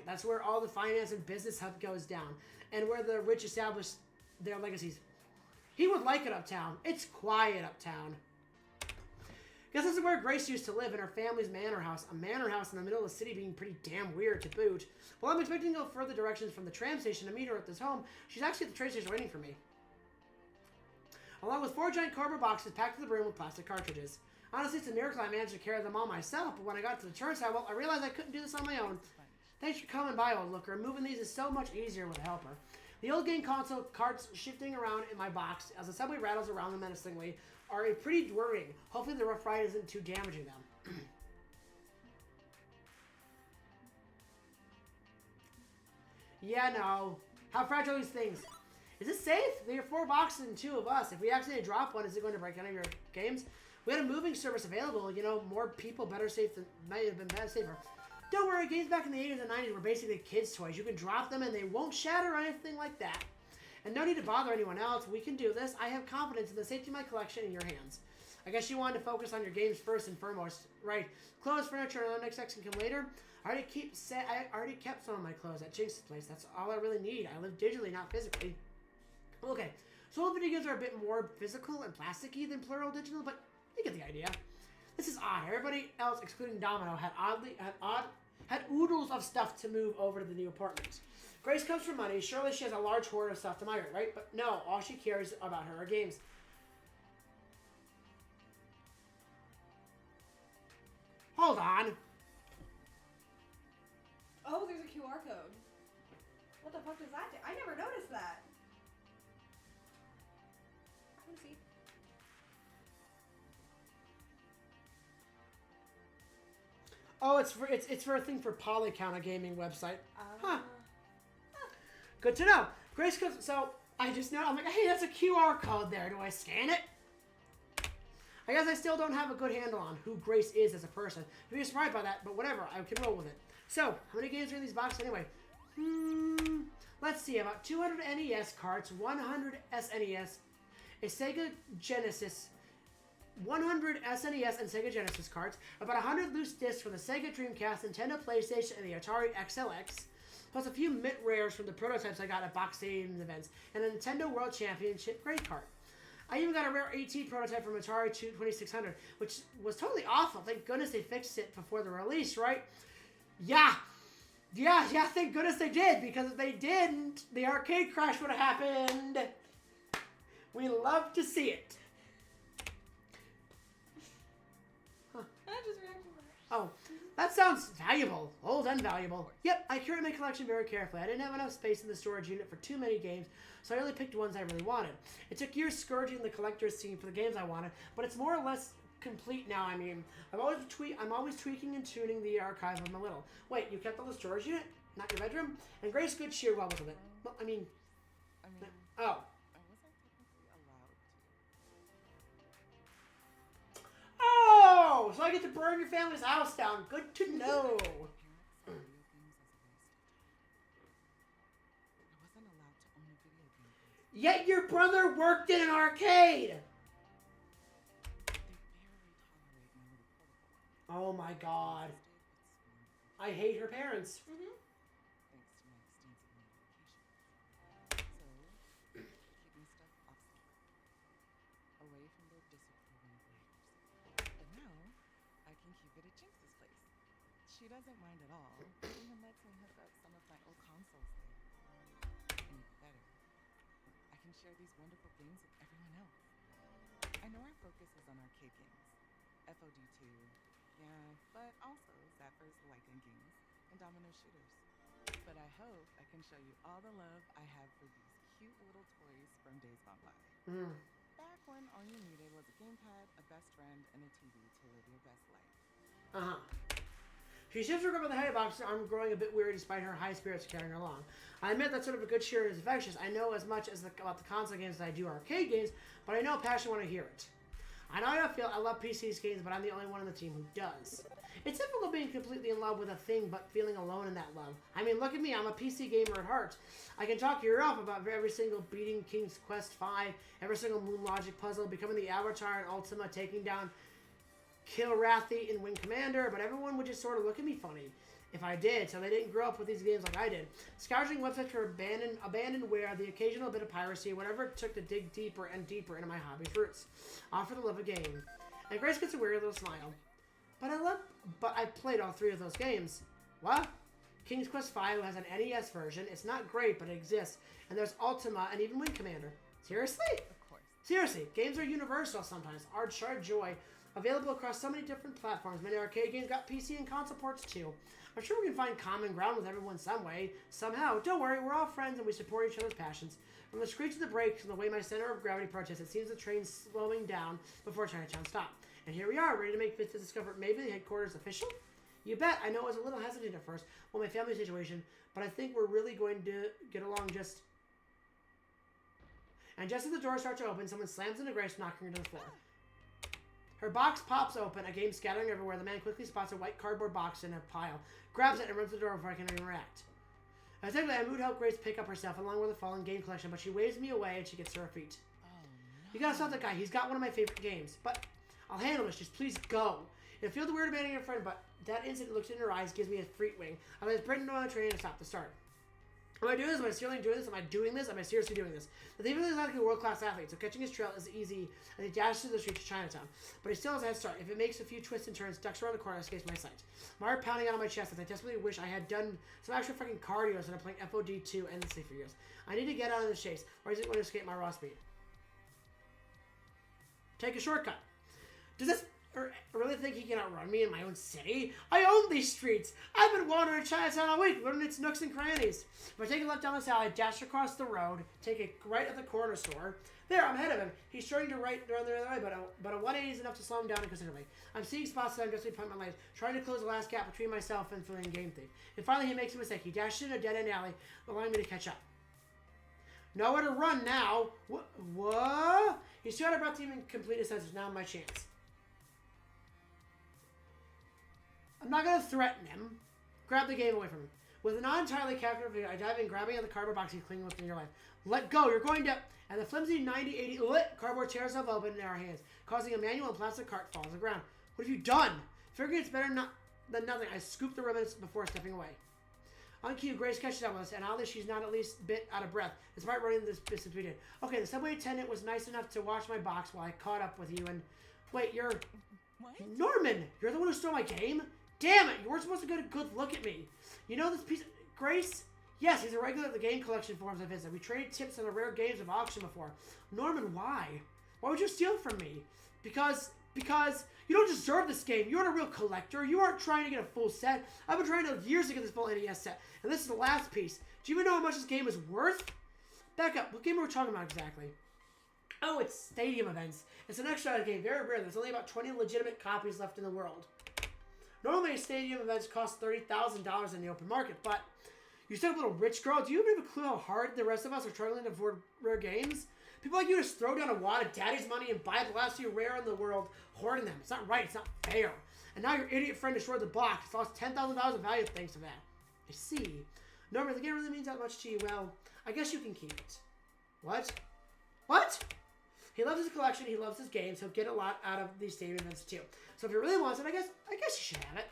That's where all the finance and business hub goes down, and where the rich establish their legacies. He would like it uptown. It's quiet uptown. Guess this is where Grace used to live, in her family's manor house. A manor house in the middle of the city being pretty damn weird to boot. Well, I'm expecting to go further directions from the tram station to meet her at this home. She's actually at the train station waiting for me. Along with 4 giant cardboard boxes packed to the brim with plastic cartridges. Honestly, it's a miracle I managed to carry them all myself, but when I got to the turnstile, well, I realized I couldn't do this on my own. Thanks for coming by, old looker. Moving these is so much easier with a helper. The old game console carts shifting around in my box as the subway rattles around them menacingly are a pretty worrying. Hopefully the rough ride isn't too damaging them. Yeah, no. How fragile are these things? Is it safe? There are 4 boxes and 2 of us. If we accidentally drop one, is it going to break any of your games? We had a moving service available. You know, more people better safe than might have been better safer. Don't worry, games back in the 80s and 90s were basically kids' toys. You can drop them and they won't shatter or anything like that. And no need to bother anyone else. We can do this. I have confidence in the safety of my collection in your hands. I guess you wanted to focus on your games first and foremost. Right. Clothes, furniture, and the next section can later. I already kept some of my clothes at Jinx's place. That's all I really need. I live digitally, not physically. Okay. So all video games are a bit more physical and plasticky than plural digital, but you get the idea. This is odd. Everybody else, excluding Domino, had oodles of stuff to move over to the new apartment. Grace comes from money. Surely she has a large hoard of stuff to migrate, right? But no, all she cares about her are games. Hold on. Oh, there's a QR code. What the fuck does that do? I never noticed that. Let me see. Oh, it's for a thing for Polycount, a gaming website. Huh. Good to know. Grace comes, so I just know, I'm like, hey, that's a QR code there. Do I scan it? I guess I still don't have a good handle on who Grace is as a person. I'd be surprised by that, but whatever, I can roll with it. So, how many games are in these boxes anyway? Let's see, about 200 NES carts, 100 SNES, a Sega Genesis, 100 SNES and Sega Genesis carts, about 100 loose discs from the Sega Dreamcast, Nintendo PlayStation, and the Atari XLX, plus a few mint rares from the prototypes I got at Box Games events, and a Nintendo World Championship Great Cart. I even got a rare 18 prototype from Atari 2600, which was totally awful. Thank goodness they fixed it before the release, right? Yeah, thank goodness they did, because if they didn't, the arcade crash would have happened. We love to see it. Oh, that sounds valuable. Old and valuable. Yep, I curate my collection very carefully. I didn't have enough space in the storage unit for too many games, so I only picked ones I really wanted. It took years scourging the collector's scene for the games I wanted, but it's more or less complete now. I mean, I'm always tweaking and tuning the archive of my little. Wait, you kept all the storage unit? Not your bedroom? And Grace good cheer well with it. Well, I mean, oh. I wasn't technically allowed to. Oh, so I get to burn your family's house down. Good to know. Yet your brother worked in an arcade. Oh my god. I hate her parents. Thanks to my extensive notifications. So, keeping stuff off schedule, away from their disapproving glares. But now, I can keep it at Jinx's place. She doesn't mind at all. Even lets me hook up some of my old consoles there. And even better, I can share these wonderful games with everyone else. I know our focus is on arcade games, FOD2, yeah, but also Zappers Lightning games and Domino shooters. But I hope I can show you all the love I have for these cute little toys from days gone by. Back when all you needed was a gamepad, a best friend, and a TV to live your best life. She shifts her grip on the heavy box, arm growing a bit weary despite her high spirits carrying her along. I admit that sort of a good cheer is infectious. I know as much as about the console games as I do arcade games, but I know passion when I hear it. I know how I feel. I love PC games, but I'm the only one on the team who does. It's difficult being completely in love with a thing, but feeling alone in that love. I mean, look at me. I'm a PC gamer at heart. I can talk your ear off about every single beating King's Quest V, every single Moon Logic puzzle, becoming the Avatar in Ultima, taking down Kilrathi in Wing Commander, but everyone would just sort of look at me funny. if I did, so they didn't grow up with these games like I did. Scourging websites for abandonware, the occasional bit of piracy, whatever it took to dig deeper and deeper into my hobby's roots. All for the love of game. And Grace gets a weary little smile. But I played all 3 of those games. What? King's Quest V has an NES version. It's not great, but it exists. And there's Ultima and even Wing Commander. Seriously? Of course. Seriously, games are universal sometimes. Our shared joy. Available across so many different platforms. Many arcade games got PC and console ports too. I'm sure we can find common ground with everyone some way. Somehow. Don't worry, we're all friends and we support each other's passions. From the screech of the brakes and the way my center of gravity protests, it seems the train's slowing down before Chinatown stopped. And here we are, ready to make Fifth to discover maybe the headquarters official? You bet. I know I was a little hesitant at first, well, my family situation, but I think we're really going to get along just... And just as the door starts to open, someone slams into Grace, knocking her to the floor. Her box pops open, a game scattering everywhere. The man quickly spots a white cardboard box in a pile, grabs it, and runs to the door before I can even react. Technically, I would help Grace pick up herself along with the fallen game collection, but she waves me away and she gets to her feet. Oh, no. You gotta stop that guy. He's got one of my favorite games. But I'll handle this. Just please go. It feels weird abandoning your friend, but that instant looks in her eyes gives me a freak wing. I let Brendan on the train and stop the start. Am I doing this? Am I seriously doing this? Am I doing this? Am I seriously doing this? The thief is like a world-class athlete, so catching his trail is easy as he dashes through the streets of Chinatown. But he still has a head start. If it makes a few twists and turns, ducks around the corner, escapes my sight. My heart pounding out of my chest as I desperately wish I had done some extra fucking cardio instead of playing FOD2 endlessly for years. I need to get out of this chase, or is it going to escape my raw speed? Take a shortcut. Does this really think he can outrun me in my own city? I own these streets. I've been wandering Chinatown all week, learning its nooks and crannies. If I take a left down this alley, dash across the road, take a right at the corner store. There, I'm ahead of him. He's starting to right around the other way, but a 180 is enough to slow him down considerably. I'm seeing spots that I'm just pumping my legs, trying to close the last gap between myself and feeling game thief. And finally, he makes a mistake. He dashes in a dead-end alley, allowing me to catch up. Nowhere to run now. What? He's too out of breath to even complete his sentence. Now my chance. I'm not going to threaten him. Grab the game away from him. With a non-entirely calculated figure, I dive in, grabbing at the cardboard box he's clinging with in your life. Let go, you're going to... And the flimsy 90-80 lit cardboard tears itself open in our hands, causing a manual and plastic cart fall on the ground. What have you done? Figuring it's better than nothing, I scoop the ribbons before stepping away. On cue, Grace catches up with us, and oddly, she's not at least a bit out of breath, despite running this distance we did. Okay, the subway attendant was nice enough to watch my box while I caught up with you, and... Wait, you're... What? Norman! You're the one who stole my game? Damn it! You weren't supposed to get a good look at me. You know this piece of... Grace? Yes, he's a regular at the game collection forums I visit. We traded tips on the rare games of auction before. Norman, why? Why would you steal from me? Because you don't deserve this game. You aren't a real collector. You aren't trying to get a full set. I've been trying years to get this full NES set, and this is the last piece. Do you even know how much this game is worth? Back up. What game are we talking about exactly? Oh, it's Stadium Events. It's an extra game, very rare. There's only about 20 legitimate copies left in the world. Normally, Stadium Events cost $30,000 in the open market, but you still have a little rich girl. Do you even have a clue how hard the rest of us are struggling to afford rare games? People like you just throw down a wad of daddy's money and buy the last few rare in the world, hoarding them. It's not right. It's not fair. And now your idiot friend destroyed the box. It's lost $10,000 of value thanks to that. I see. Norman, the game really means that much to you. Well, I guess you can keep it. What? What? He loves his collection. He loves his games. He'll get a lot out of these Stadium Events too. So if he really wants it, I guess you should have it.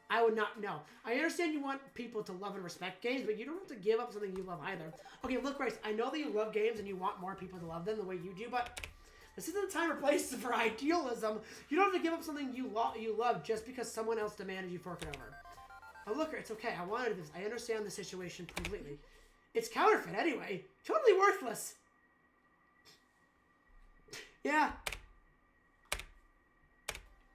I would not know. I understand you want people to love and respect games, but you don't have to give up something you love either. Okay, look, Grace, I know that you love games and you want more people to love them the way you do, but this isn't the time or place for idealism. You don't have to give up something you love just because someone else demanded you fork it over. Oh, look, it's okay. I wanted this. I understand the situation completely. It's counterfeit anyway. Totally worthless. Yeah.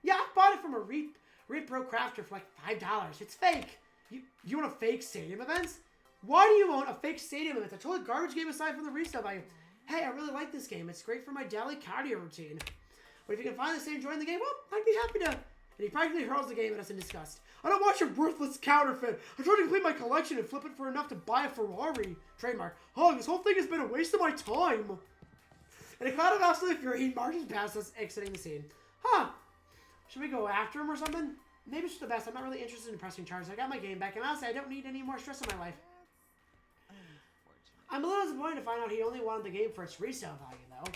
Yeah, I bought it from a repro crafter for like $5. It's fake. You want a fake Stadium Events? Why do you own a fake Stadium Events? A total garbage game aside from the resale value. Hey, I really like this game. It's great for my daily cardio routine. But if you can find the same joy in the game, well, I'd be happy to. And he practically hurls the game at us in disgust. I don't want your worthless counterfeit. I'm trying to complete my collection and flip it for enough to buy a Ferrari. Trademark. Oh, this whole thing has been a waste of my time. And a cloud of absolute fury, he marches past us, exiting the scene. Huh. Should we go after him or something? Maybe it's the best. I'm not really interested in pressing charges. I got my game back, and honestly, I don't need any more stress in my life. Unfortunate. I'm a little disappointed to find out he only wanted the game for its resale value, though.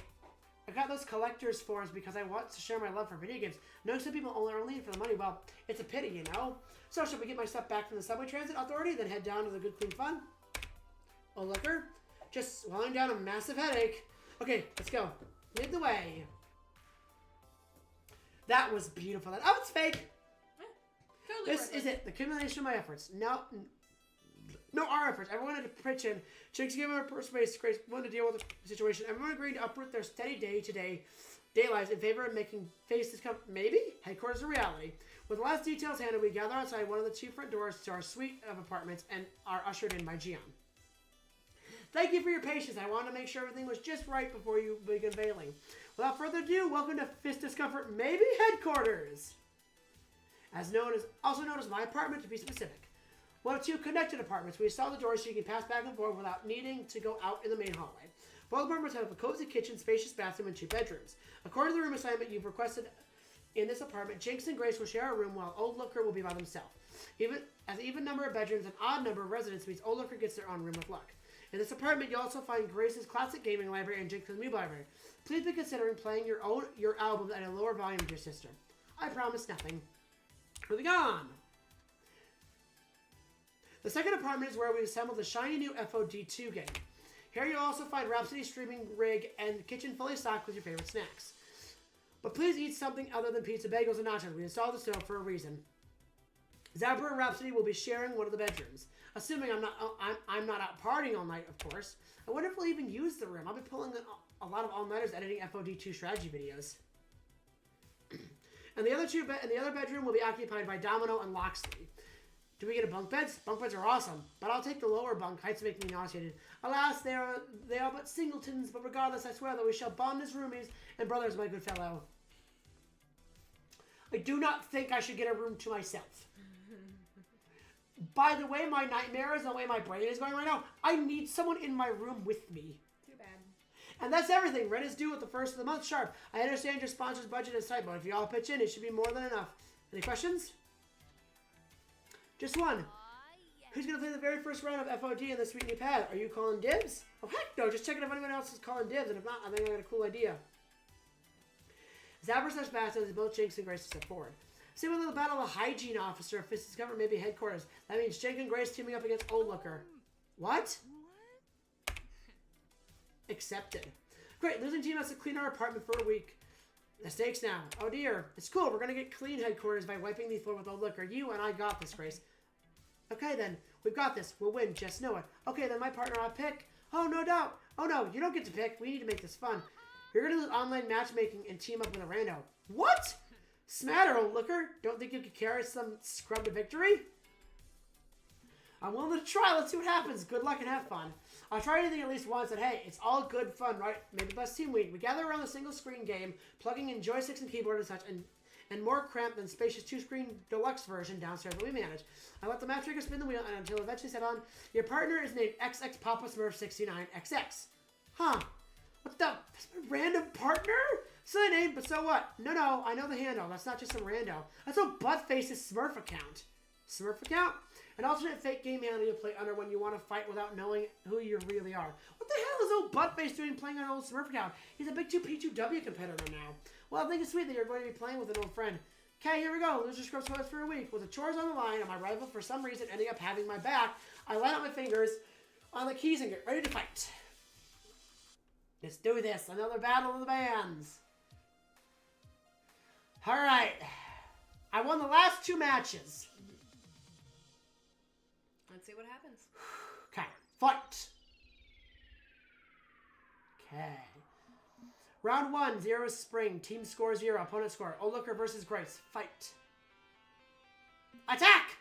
I got those collector's forms because I want to share my love for video games. Knowing some people only are only in for the money, well, it's a pity, you know? So should we get my stuff back from the Subway Transit Authority, then head down to the Good Clean Fun? Oh, liquor? Just swallowing down a massive headache. Okay, let's go. Lead the way. That was beautiful. Oh, it's fake. Totally This worth is it. The accumulation of my efforts. No, our efforts. Everyone had to pitch in. Jinx gave him a space. Grace wanted to deal with the situation. Everyone agreed to uproot their steady day-to-day lives in favor of making face this maybe headquarters a reality. With the last details handed, we gather outside one of the two front doors to our suite of apartments and are ushered in by Gian. Thank you for your patience. I wanted to make sure everything was just right before you begin veiling. Without further ado, welcome to Fist Discomfort Maybe Headquarters. Also known as my apartment, to be specific. One of two connected apartments. We installed the doors so you can pass back and forth without needing to go out in the main hallway. Both apartments have a cozy kitchen, spacious bathroom, and 2 bedrooms. According to the room assignment you've requested in this apartment, Jinx and Grace will share a room while Old Looker will be by themselves. Even number of bedrooms and odd number of residents means Old Looker gets their own room with luck. In this apartment, you'll also find Grace's classic gaming library and Jinx's music library. Please be considering playing your albums at a lower volume with your sister. I promise nothing. Moving on. The second apartment is where we assembled the shiny new FOD2 game. Here you'll also find Rhapsody streaming rig and kitchen fully stocked with your favorite snacks. But please eat something other than pizza, bagels, and nachos. We installed the stove for a reason. Zapper and Rhapsody will be sharing one of the bedrooms. Assuming I'm not out partying all night, of course. I wonder if we'll even use the room. I'll be pulling a lot of all-nighters editing FOD2 strategy videos. And the other bedroom will be occupied by Domino and Loxley. Do we get a bunk beds? Bunk beds are awesome, but I'll take the lower bunk. Heights make me nauseated. Alas, they are but singletons, but regardless, I swear that we shall bond as roomies and brothers, my good fellow. I do not think I should get a room to myself. By the way, my nightmares, the way my brain is going right now, I need someone in my room with me. Too bad. And that's everything. Rent is due at the first of the month sharp. I understand your sponsor's budget is tight, but if you all pitch in, it should be more than enough. Any questions? Just one. Who's going to play the very first round of FOD in the sweet new pad? Are you calling dibs? Oh, heck no. Just checking if anyone else is calling dibs. And if not, I think I got a cool idea. Zapper slash Bastards, both Jinx and Grace step forward. See when the battle of the hygiene officer of Fist Discovered maybe headquarters. That means Jinx and Grace teaming up against Old Looker. What? Accepted. Great. Losing team has to clean our apartment for a week. The stakes now. Oh dear. It's cool. We're going to get clean headquarters by wiping the floor with Old Looker. You and I got this, Grace. Okay then. We've got this. We'll win. Just know it. Okay then, my partner I'll pick. Oh, no doubt. Oh no, you don't get to pick. We need to make this fun. You're going to lose online matchmaking and team up with a rando. What? Smatter, Old Looker. Don't think you could carry some scrub to victory? I'm willing to try. Let's see what happens. Good luck and have fun. I'll try anything at least once, and hey, it's all good fun, right? Maybe the best team week. We gather around the single-screen game, plugging in joysticks and keyboard and such, and more cramped than spacious two-screen deluxe version downstairs that we manage. I let the matchmaker spin the wheel, and until eventually set on, your partner is named XX Papa Smurf 69XX. Huh. What the? That's my random partner? Silly name, but so what? No, I know the handle. That's not just some rando. That's a Buttface's Smurf account. Smurf account? An alternate fake game handle you play under when you want to fight without knowing who you really are. What the hell is old Buttface doing playing on an old Smurf account? He's a big 2P2W competitor now. Well, I think it's sweet that you're going to be playing with an old friend. Okay, here we go. Loser scrub sweats for a week. With the chores on the line and my rival for some reason ending up having my back, I line up my fingers on the keys and get ready to fight. Let's do this. Another battle of the bands. Alright. I won the last 2 matches. Let's see what happens. Okay. Fight. Okay. Round 1, 0 spring. Team score 0. Opponent score. Old Looker versus Grace. Fight. Attack!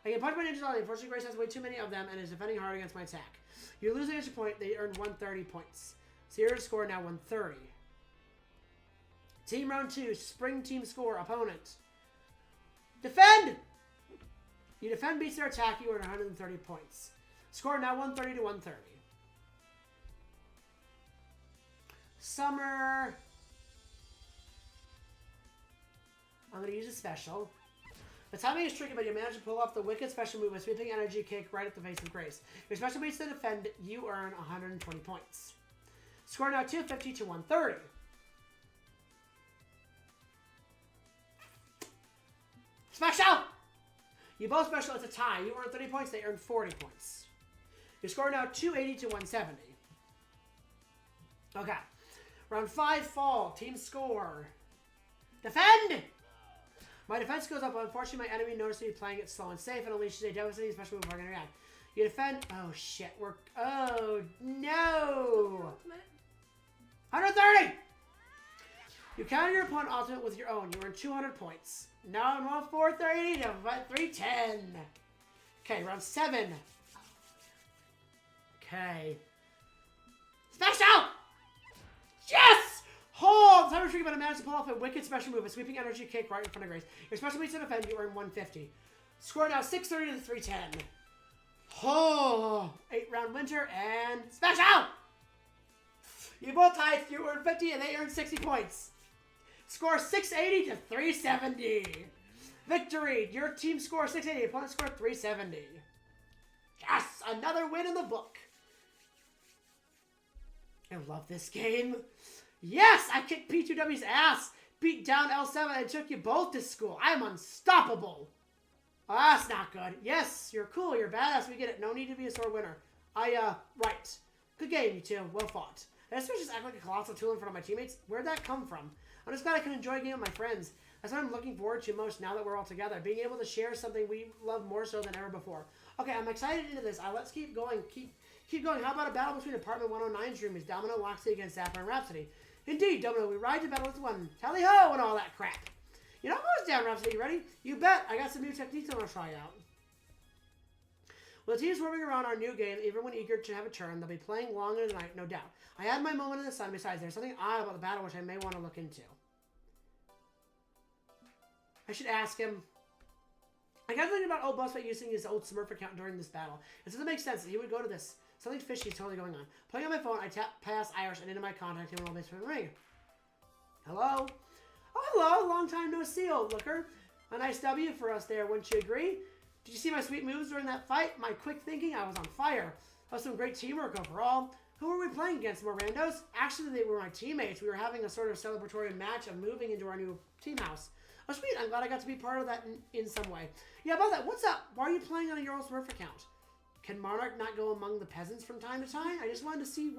I can punch my ninjas all day. Unfortunately, Grace has way too many of them and is defending hard against my attack. You lose an extra point. They earn 130 points. 0 score now 130. Team round 2. Spring team score. Opponent. Defend! You defend beats their attack. You earn 130 points. Score now 130 to 130. Summer. I'm going to use a special. The timing is tricky, but you manage to pull off the wicked special move with sweeping energy kick right at the face of Grace. Your special beats to defend, you earn 120 points. Score now 250 to 130. Special! You both special. It's a tie. You earn 30 points. They earn 40 points. Your score now 280 to 170. Okay. Round 5 fall. Team score. Defend! My defense goes up. Unfortunately, my enemy noticed me playing it slow and safe and unleashes a devastating special move before I can react. You defend. Oh, shit. Oh, no. 130! You counter your opponent ultimate with your own. You earn 200 points. Now I'm on 430 to 310. Okay, round 7. Okay. Special! Yes! Hold! Time to trigger, but I managed to pull off a wicked special move, a sweeping energy kick right in front of Grace. Your special means to defend, you earn 150. Score now 630 to 310. Oh! 8-round winter and special! You both tied, you earn 50 and they earn 60 points. Score 680 to 370. Victory! Your team score 680, opponent score 370. Yes! Another win in the book. I love this game. Yes! I kicked P2W's ass, beat down L7, and took you both to school. I'm unstoppable. Oh, that's not good. Yes, you're cool, you're badass, we get it. No need to be a sore winner. Right. Good game, you two. Well fought. Did I just act like a colossal tool in front of my teammates? Where'd that come from? I'm just glad I can enjoy a game with my friends. That's what I'm looking forward to most now that we're all together. Being able to share something we love more so than ever before. Okay, I'm excited into this. Let's keep going. Keep going. How about a battle between Apartment 109's roomies, Domino, Loxley against Zapper and Rhapsody? Indeed, Domino, we ride to battle with one. Tally-ho and all that crap. You know, I'm almost down, Rhapsody. You ready? You bet. I got some new techniques I want to try out. Well, the team's swarming around our new game, even when eager to have a turn. They'll be playing long into the night, no doubt. I had my moment in the sun. Besides, there's something odd about the battle which I may want to look into. I should ask him. I got thinking about old Buzzfight using his old Smurf account during this battle. It doesn't make sense that he would go to this. Something fishy is totally going on. Playing on my phone, I tap past Irish and into my contact him and all this for the ring. Hello? Oh, hello. Long time no see, old looker. A nice W for us there, wouldn't you agree? Did you see my sweet moves during that fight? My quick thinking, I was on fire. That was some great teamwork overall. Who were we playing against, more randos? Actually, they were my teammates. We were having a sort of celebratory match of moving into our new team house. Oh, sweet. I'm glad I got to be part of that in some way. Yeah, about that. What's up? Why are you playing on your old Smurf account? Can Monarch not go among the peasants from time to time? I just wanted to see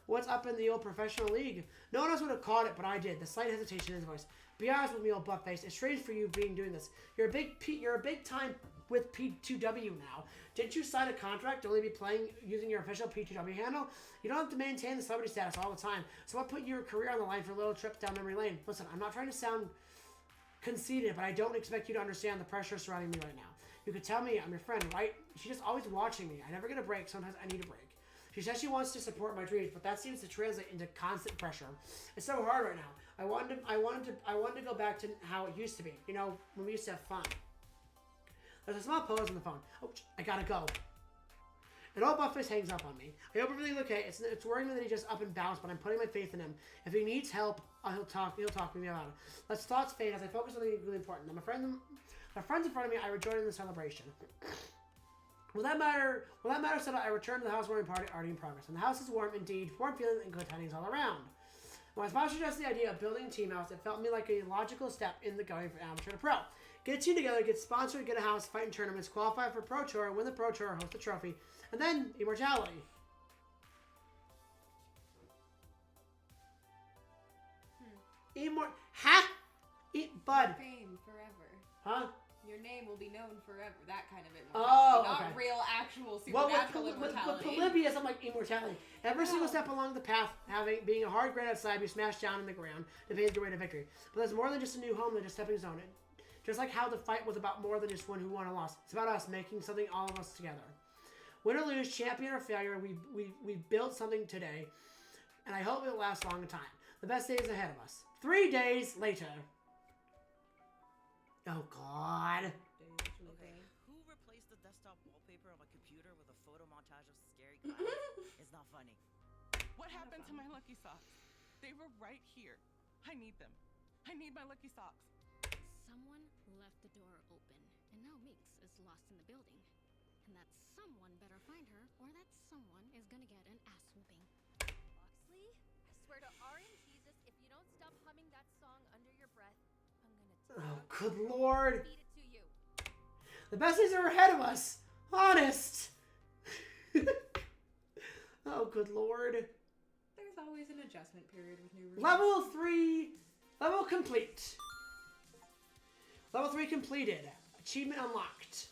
what's up in the old professional league. No one else would have caught it, but I did. The slight hesitation in his voice. Be honest with me, old buttface. It's strange for you doing this. You're a big time with P2W now. Didn't you sign a contract to only be playing using your official P2W handle? You don't have to maintain the celebrity status all the time. So what put your career on the line for a little trip down memory lane? Listen, I'm not trying to sound conceited, but I don't expect you to understand the pressure surrounding me right now. You could tell me I'm your friend, right? She's just always watching me. I never get a break. Sometimes I need a break. She says she wants to support my dreams, but that seems to translate into constant pressure. It's so hard right now. I wanted to go back to how it used to be. You know, when we used to have fun. There's a small pause on the phone. Oh, I gotta go. And old Buffus hangs up on me. I hope everything's okay. It's worrying me that he just up and bounced, but I'm putting my faith in him. If he needs help, he'll talk to me about it. Let's thoughts fade as I focus on something really important. Now, my friends in front of me, I rejoin in the celebration. Will that matter settled, I return to the housewarming party already in progress. And the house is warm indeed, warm feelings and good tidings all around. When my sponsor suggested the idea of building a team house, it felt to me like a logical step in the going from amateur to pro. Get a team together, get sponsored, get a house, fight in tournaments, qualify for Pro Tour, win the Pro Tour, host a trophy, and then immortality. Bud. Fame forever. Huh? Your name will be known forever. That kind of immortality. Oh, Not okay. real, actual, Well, supernatural with immortality. Polybius, I'm like immortality. Every single step along the path, being a hard granite slab, you smash down in the ground to pave your way to victory. But there's more than just a new home than just stepping stone. Just like how the fight was about more than just one who won or lost. It's about us making something, all of us together. Win or lose, champion or failure, we built something today, and I hope it'll last a long time. The best days ahead of us. 3 days later. Oh, God. Okay, who replaced the desktop wallpaper on my computer with a photo montage of scary clowns? It's not funny. What happened to my lucky socks? They were right here. I need them. I need my lucky socks. Someone left the door open, and now Meeks is lost in the building. And that someone better find her, or that someone is gonna get an ass whooping. Loxley? swear to RNGesus, if you don't stop humming that song under your breath, I'm gonna Oh, good lord. feed it to you. The best days are ahead of us. Honest. Oh, good lord. There's always an adjustment period with new reviews. Level 3. Level complete. Level 3 completed. Achievement unlocked.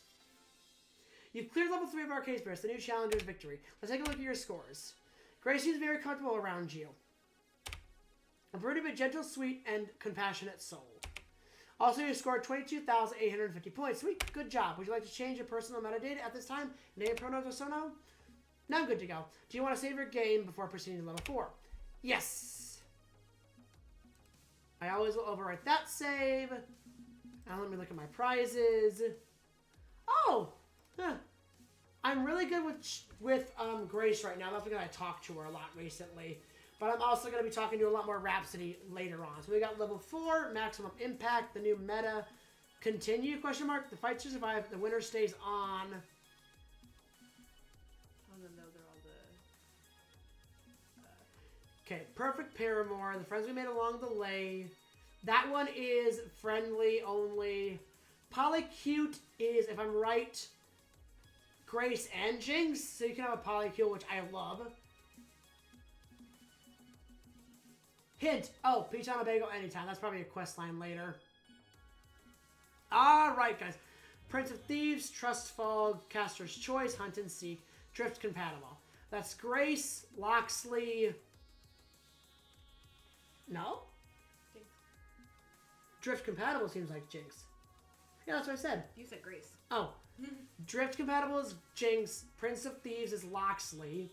You've cleared level 3 of Arcade Spirits, the new challenger's victory. Let's take a look at your scores. Grace seems very comfortable around you. A brooded but gentle, sweet, and compassionate soul. Also, you scored 22,850 points. Sweet, good job. Would you like to change your personal metadata at this time? Name, pronouns, or so no? Now I'm good to go. Do you want to save your game before proceeding to level 4? Yes. I always will overwrite that save. Now let me look at my prizes. Oh! Huh. I'm really good with Grace right now. That's because I talked to her a lot recently. But I'm also going to be talking to a lot more Rhapsody later on. So we got level 4, maximum impact, the new meta. Continue, question mark. The fights to survive. The winner stays on. And then those are all the... Okay, perfect paramour. The friends we made along the way. That one is friendly only. Polycute is, if I'm right, Grace and Jinx. So you can have a Polycule, which I love. Hint. Oh, peach on a bagel anytime. That's probably a quest line later. Alright, guys. Prince of Thieves, Trustfall, Caster's Choice, Hunt and Seek, Drift compatible. That's Grace, Loxley. No? Jinx. Drift compatible seems like Jinx. Yeah, that's what I said. You said Grace. Oh. Drift compatible is Jinx. Prince of Thieves is Loxley.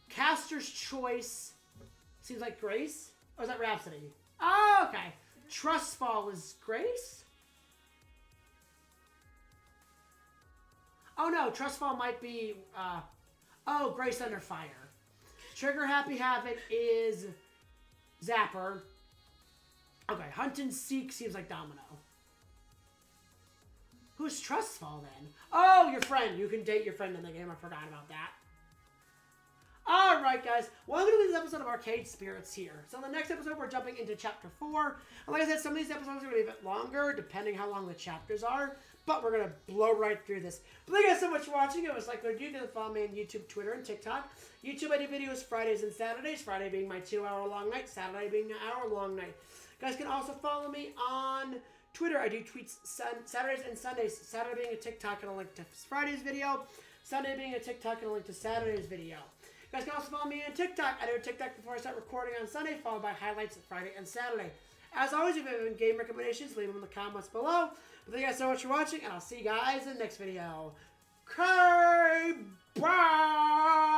Caster's Choice seems like Grace. Or is that Rhapsody? Oh, okay. Trustfall is Grace? Oh no, Trustfall might be, oh, Grace Under Fire. Trigger Happy Havoc is Zapper. Okay, Hunt and Seek seems like Domino. Who's Trustfall then? Oh, your friend. You can date your friend in the game. I forgot about that. Alright, guys. Welcome to this episode of Arcade Spirits here. So in the next episode, we're jumping into Chapter 4. And like I said, some of these episodes are going to be a bit longer, depending how long the chapters are. But we're going to blow right through this. But thank you guys so much for watching. It was like you can follow me on YouTube, Twitter, and TikTok. YouTube, I do videos Fridays and Saturdays. Friday being my 2-hour-long night. Saturday being an hour-long night. You guys can also follow me on Twitter. I do tweets Saturdays and Sundays. Saturday being a TikTok and a link to Friday's video. Sunday being a TikTok and a link to Saturday's video. You guys can also follow me on TikTok. I do a TikTok before I start recording on Sunday, followed by highlights Friday and Saturday. As always, if you have any game recommendations, leave them in the comments below. But thank you guys so much for watching, and I'll see you guys in the next video. Okay, bye!